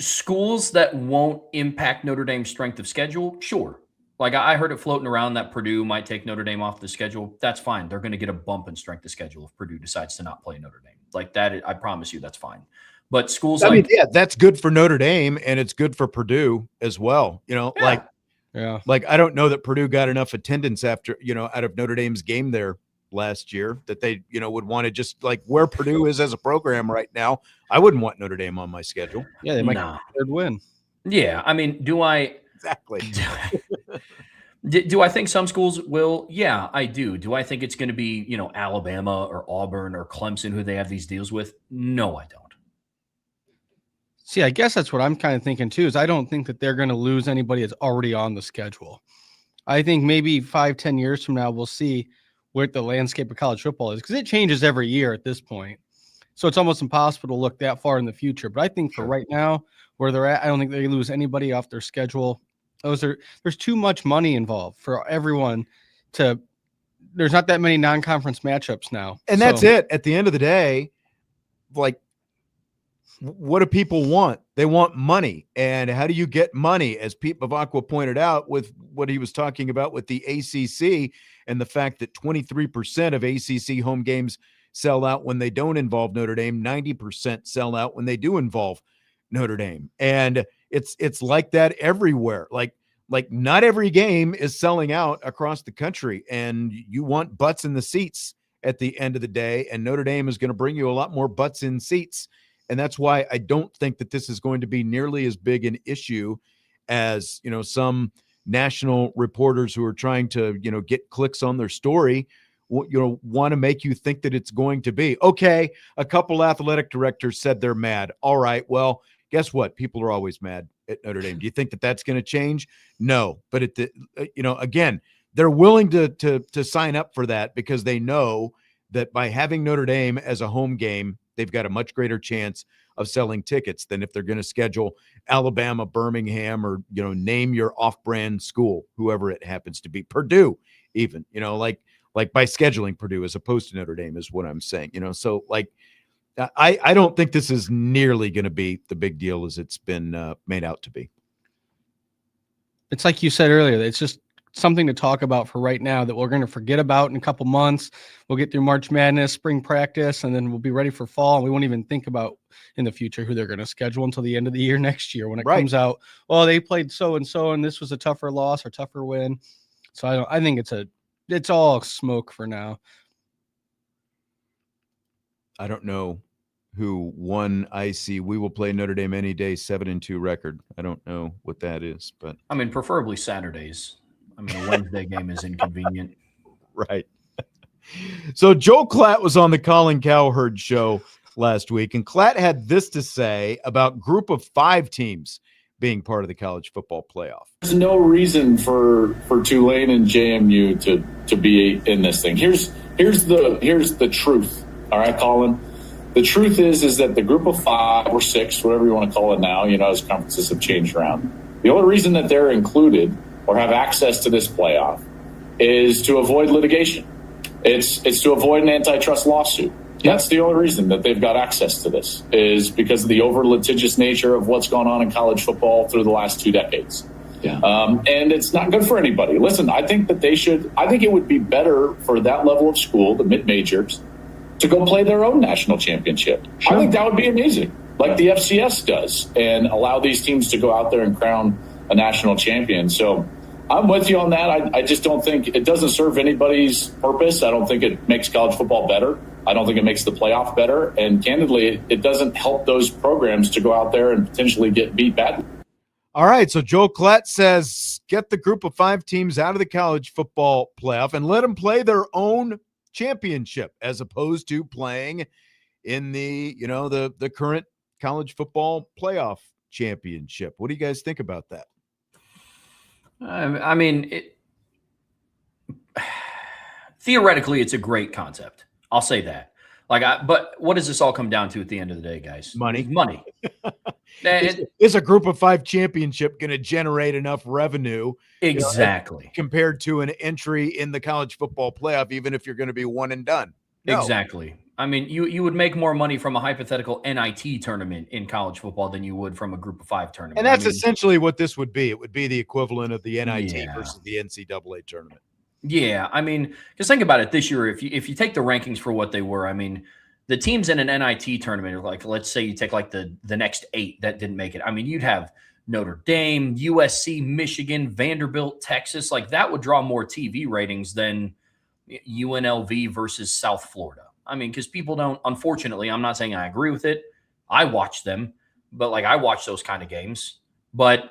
Schools that won't impact Notre Dame's strength of schedule, sure. Like I heard it floating around that Purdue might take Notre Dame off the schedule. That's fine. They're going to get a bump in strength of schedule if Purdue decides to not play Notre Dame. Like that, I promise you that's fine. But schools that's good for Notre Dame and it's good for Purdue as well. Like I don't know that Purdue got enough attendance after, out of Notre Dame's game there last year that they, would want to just like where Purdue is as a program right now. I wouldn't want Notre Dame on my schedule. Yeah, they might get a third win. Yeah, I mean, exactly. Do I think some schools will? Yeah, I do. Do I think it's going to be, Alabama or Auburn or Clemson who they have these deals with? No, I don't. See, I guess that's what I'm kind of thinking too, is I don't think that they're going to lose anybody that's already on the schedule. I think maybe 5-10 years from now, we'll see what the landscape of college football is because it changes every year at this point. So it's almost impossible to look that far in the future. But I think for right now, where they're at, I don't think they lose anybody off their schedule. There's too much money involved for everyone there's not that many non-conference matchups now. And that's it. At the end of the day, like, what do people want? They want money. And how do you get money? As Pete Bavacqua pointed out with what he was talking about with the ACC and the fact that 23% of ACC home games sell out when they don't involve Notre Dame, 90% sell out when they do involve Notre Dame. And it's like that everywhere. Like not every game is selling out across the country, and you want butts in the seats at the end of the day. And Notre Dame is going to bring you a lot more butts in seats. And that's why I don't think that this is going to be nearly as big an issue as, some national reporters who are trying to, get clicks on their story, want to make you think that it's going to be. Okay, a couple athletic directors said they're mad. All right, well, guess what? People are always mad at Notre Dame. Do you think that that's going to change? No, but again, they're willing to sign up for that because they know that by having Notre Dame as a home game, they've got a much greater chance of selling tickets than if they're going to schedule Alabama, Birmingham, or, name your off-brand school, whoever it happens to be. Purdue, even, like by scheduling Purdue as opposed to Notre Dame is what I'm saying, So, I don't think this is nearly going to be the big deal as it's been made out to be. It's like you said earlier, it's just something to talk about for right now that we're going to forget about in a couple months. We'll get through March Madness, spring practice, and then we'll be ready for fall. And we won't even think about in the future who they're going to schedule until the end of the year next year when it comes out. Well, they played so-and-so, and this was a tougher loss or tougher win. So I think it's all smoke for now. I don't know who won IC. We will play Notre Dame any day 7-2 record. I don't know what that is, but I mean, preferably Saturdays. I mean, a Wednesday game is inconvenient. Right. So Joe Klatt was on the Colin Cowherd show last week, and Klatt had this to say about Group of 5 teams being part of the college football playoff. There's no reason for Tulane and JMU to be in this thing. Here's the truth. All right, Colin. The truth is that the Group of 5 or 6, whatever you want to call it now, as conferences have changed around, the only reason that they're included or have access to this playoff is to avoid litigation. It's to avoid an antitrust lawsuit. That's the only reason that they've got access to this, is because of the over litigious nature of what's gone on in college football through the last 2 decades. Yeah. And it's not good for anybody. Listen, I think it would be better for that level of school, the mid-majors, to go play their own national championship. Sure. I think that would be amazing, like the FCS does, and allow these teams to go out there and crown a national champion. So I'm with you on that. I just don't think it doesn't serve anybody's purpose. I don't think it makes college football better. I don't think it makes the playoff better. And candidly, it doesn't help those programs to go out there and potentially get beat badly. All right, so Joel Klett says get the group of 5 teams out of the college football playoff and let them play their own championship as opposed to playing in the, the current college football playoff championship. What do you guys think about that? I mean, theoretically, it's a great concept. I'll say that. But what does this all come down to at the end of the day, guys? Money. Money. Is a group of 5 championship going to generate enough revenue exactly compared to an entry in the college football playoff, even if you're going to be one and done? No. Exactly. I mean, you would make more money from a hypothetical NIT tournament in college football than you would from a group of 5 tournament. And that's essentially what this would be. It would be the equivalent of the NIT versus the NCAA tournament. Yeah, I mean, just think about it this year. If you take the rankings for what they were, I mean, the teams in an NIT tournament, like let's say you take like the next 8 that didn't make it. I mean, you'd have Notre Dame, USC, Michigan, Vanderbilt, Texas. Like that would draw more TV ratings than UNLV versus South Florida. I mean, because people don't, unfortunately, I'm not saying I agree with it. I watch them, but like I watch those kind of games. But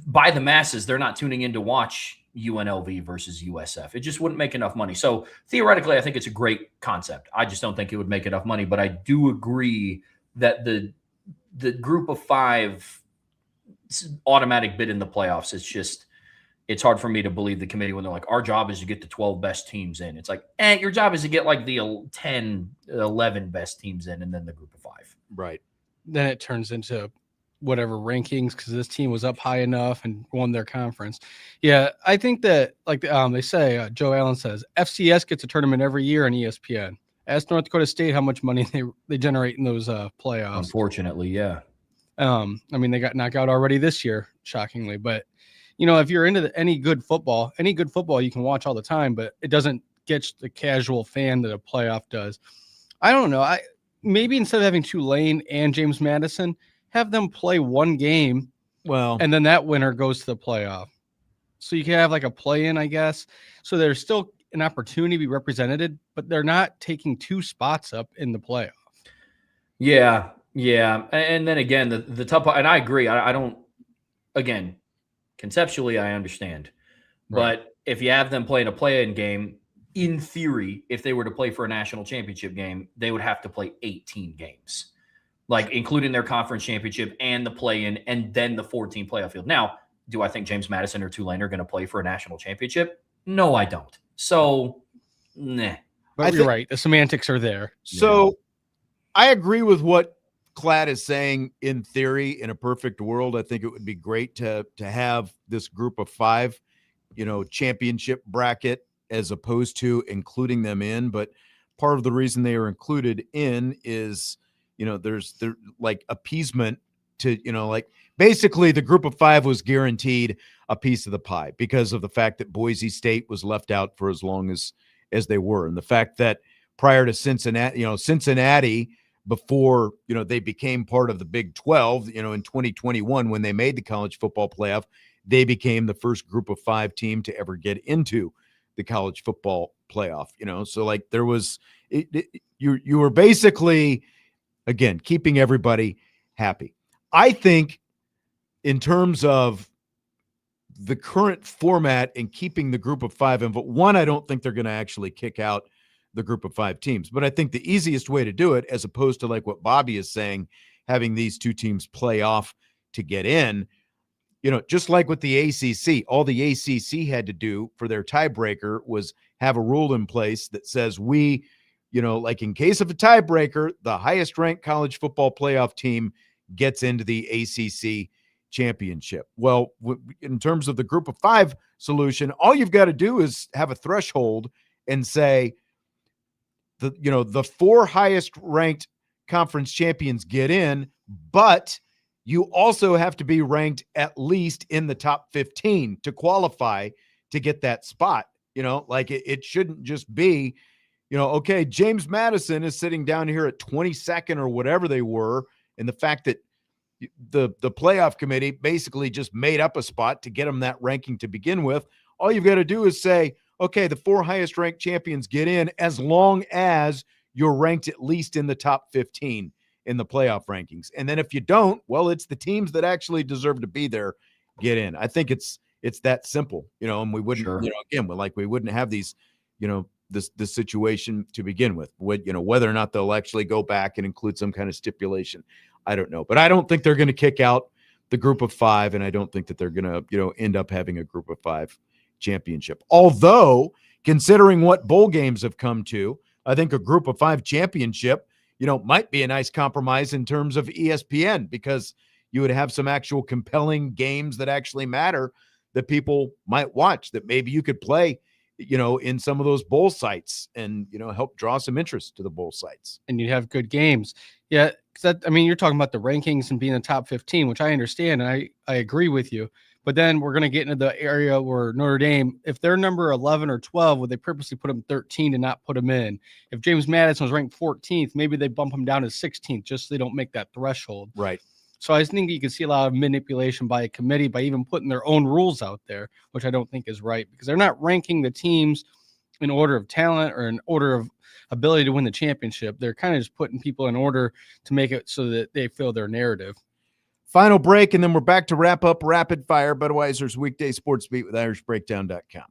by the masses, they're not tuning in to watch UNLV versus USF. It just wouldn't make enough money. So theoretically, I think it's a great concept. I just don't think it would make enough money. But I do agree that the group of 5 automatic bid in the playoffs, it's hard for me to believe the committee when they're like, our job is to get the 12 best teams in. It's like, your job is to get like the 10, 11 best teams in and then the group of 5. Right. Then it turns into whatever rankings because this team was up high enough and won their conference. Yeah, I think that like they say, Joe Allen says, FCS gets a tournament every year on ESPN. Ask North Dakota State how much money they generate in those playoffs. Unfortunately, yeah. I mean, they got knocked out already this year, shockingly. But, if you're into any good football you can watch all the time, but it doesn't get the casual fan that a playoff does. I don't know. Maybe instead of having Tulane and James Madison, have them play one game, and then that winner goes to the playoff. So you can have like a play-in, I guess. So there's still an opportunity to be represented, but they're not taking 2 spots up in the playoff. Yeah. And then again, the tough part, and I agree. I don't, again, conceptually, I understand. Right. But if you have them playing a play-in game, in theory, if they were to play for a national championship game, they would have to play 18 games. Like including their conference championship and the play-in and then the 14 playoff field. Now, do I think James Madison or Tulane are going to play for a national championship? No, I don't. So, nah. But you're right. The semantics are there. So I agree with what Klatt is saying in theory. In a perfect world, I think it would be great to have this group of 5, championship bracket as opposed to including them in. But part of the reason they are included in is there's like appeasement to, like basically the group of 5 was guaranteed a piece of the pie because of the fact that Boise State was left out for as long as they were. And the fact that prior to Cincinnati, before, they became part of the Big 12, in 2021, when they made the college football playoff, they became the first group of 5 team to ever get into the college football playoff, so like there was, you were basically, again, keeping everybody happy. I think in terms of the current format and keeping the group of 5 in, but one, I don't think they're going to actually kick out the group of 5 teams. But I think the easiest way to do it, as opposed to like what Bobby is saying, having these 2 teams play off to get in, just like with the ACC, all the ACC had to do for their tiebreaker was have a rule in place that says like in case of a tiebreaker, the highest ranked college football playoff team gets into the ACC championship. Well, in terms of the group of 5 solution, all you've got to do is have a threshold and say the 4 highest ranked conference champions get in, but you also have to be ranked at least in the top 15 to qualify to get that spot. Like it shouldn't just be, okay, James Madison is sitting down here at 22nd or whatever they were. And the fact that the playoff committee basically just made up a spot to get them that ranking to begin with. All you've got to do is say, okay, the 4 highest ranked champions get in as long as you're ranked at least in the top 15. in the playoff rankings. And then if you don't, well, it's the teams that actually deserve to be there get in. I think it's that simple, and we wouldn't, again, we wouldn't have these, this situation to begin with. Whether or not they'll actually go back and include some kind of stipulation, I don't know. But I don't think they're going to kick out the group of 5, and I don't think that they're going to, end up having a group of 5 championship. Although, considering what bowl games have come to, I think a group of 5 championship, might be a nice compromise in terms of ESPN, because you would have some actual compelling games that actually matter that people might watch, that maybe you could play, in some of those bowl sites and, help draw some interest to the bowl sites. And you'd have good games. Yeah. You're talking about the rankings and being in the top 15, which I understand. And I agree with you. But then we're going to get into the area where Notre Dame, if they're number 11 or 12, would they purposely put them 13 to not put them in? If James Madison was ranked 14th, maybe they bump him down to 16th just so they don't make that threshold. Right. So I think you can see a lot of manipulation by a committee by even putting their own rules out there, which I don't think is right, because they're not ranking the teams in order of talent or in order of ability to win the championship. They're kind of just putting people in order to make it so that they fill their narrative. Final break, and then we're back to wrap up Rapid Fire, Budweiser's Weekday Sports Beat with IrishBreakdown.com.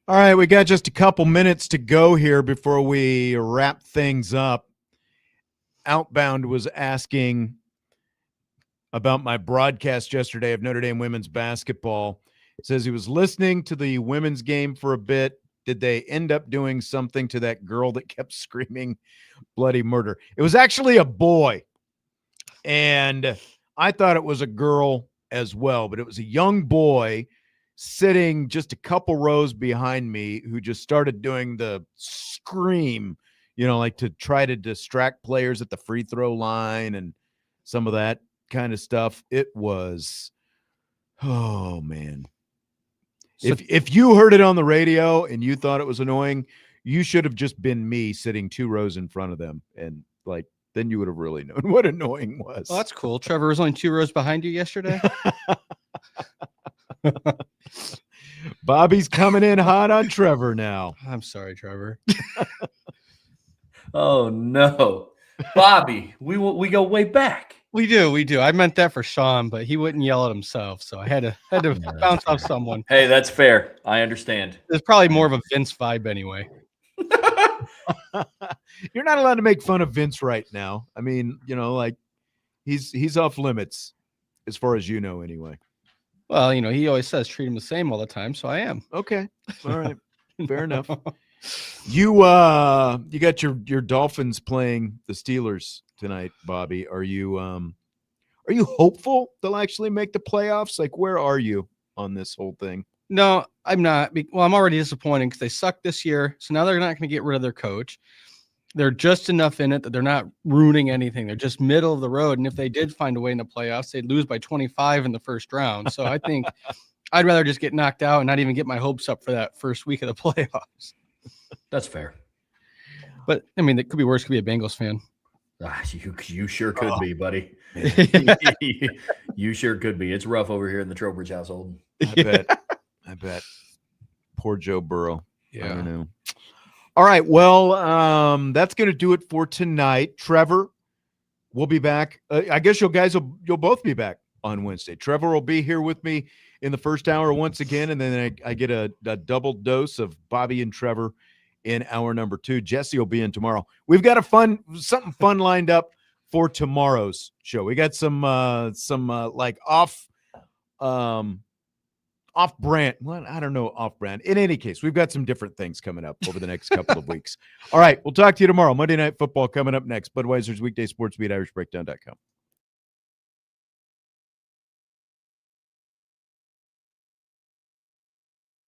All right, we got just a couple minutes to go here before we wrap things up. Outbound was asking about my broadcast yesterday of Notre Dame women's basketball. It says he was listening to the women's game for a bit, did they end up doing something to that girl that kept screaming bloody murder? It was actually a boy. And I thought it was a girl as well, but it was a young boy sitting just a couple rows behind me who just started doing the scream, like to try to distract players at the free throw line and some of that kind of stuff. It was, oh man. So, if you heard it on the radio and you thought it was annoying, you should have just been me sitting 2 rows in front of them. And then you would have really known what annoying was. Well, that's cool. Trevor was only 2 rows behind you yesterday. Bobby's coming in hot on Trevor now. I'm sorry, Trevor. Oh no, Bobby, we go way back. We do. I meant that for Sean, but he wouldn't yell at himself, so I had to bounce off someone. Hey, that's fair. I understand. There's probably more of a Vince vibe anyway. You're not allowed to make fun of Vince right now. I mean, he's off limits as far as you know anyway. Well, he always says treat him the same all the time, so I am. Okay. All right. Fair enough. You got your Dolphins playing the Steelers tonight, Bobby. Are you hopeful they'll actually make the playoffs? Like, where are you on this whole thing? No, I'm not. Well, I'm already disappointed because they sucked this year. So now they're not going to get rid of their coach. They're just enough in it that they're not ruining anything. They're just middle of the road. And if they did find a way in the playoffs, they'd lose by 25 in the first round. So I think I'd rather just get knocked out and not even get my hopes up for that first week of the playoffs. That's fair. But, I mean, it could be worse. Could be a Bengals fan. You sure could be, buddy. You sure could be. It's rough over here in the Trowbridge household. I bet. Poor Joe Burrow. Yeah. I know. All right. Well, that's going to do it for tonight. Trevor, we'll be back. I guess you'll both be back on Wednesday. Trevor will be here with me in the first hour once again, and then I get a double dose of Bobby and Trevor in hour number 2. Jesse will be in tomorrow. We've got something fun lined up for tomorrow's show. We got some like off-brand. Well, I don't know, off-brand. In any case, we've got some different things coming up over the next couple of weeks. All right, we'll talk to you tomorrow. Monday Night Football coming up next. Budweiser's Weekday Sportsbeat, IrishBreakdown.com.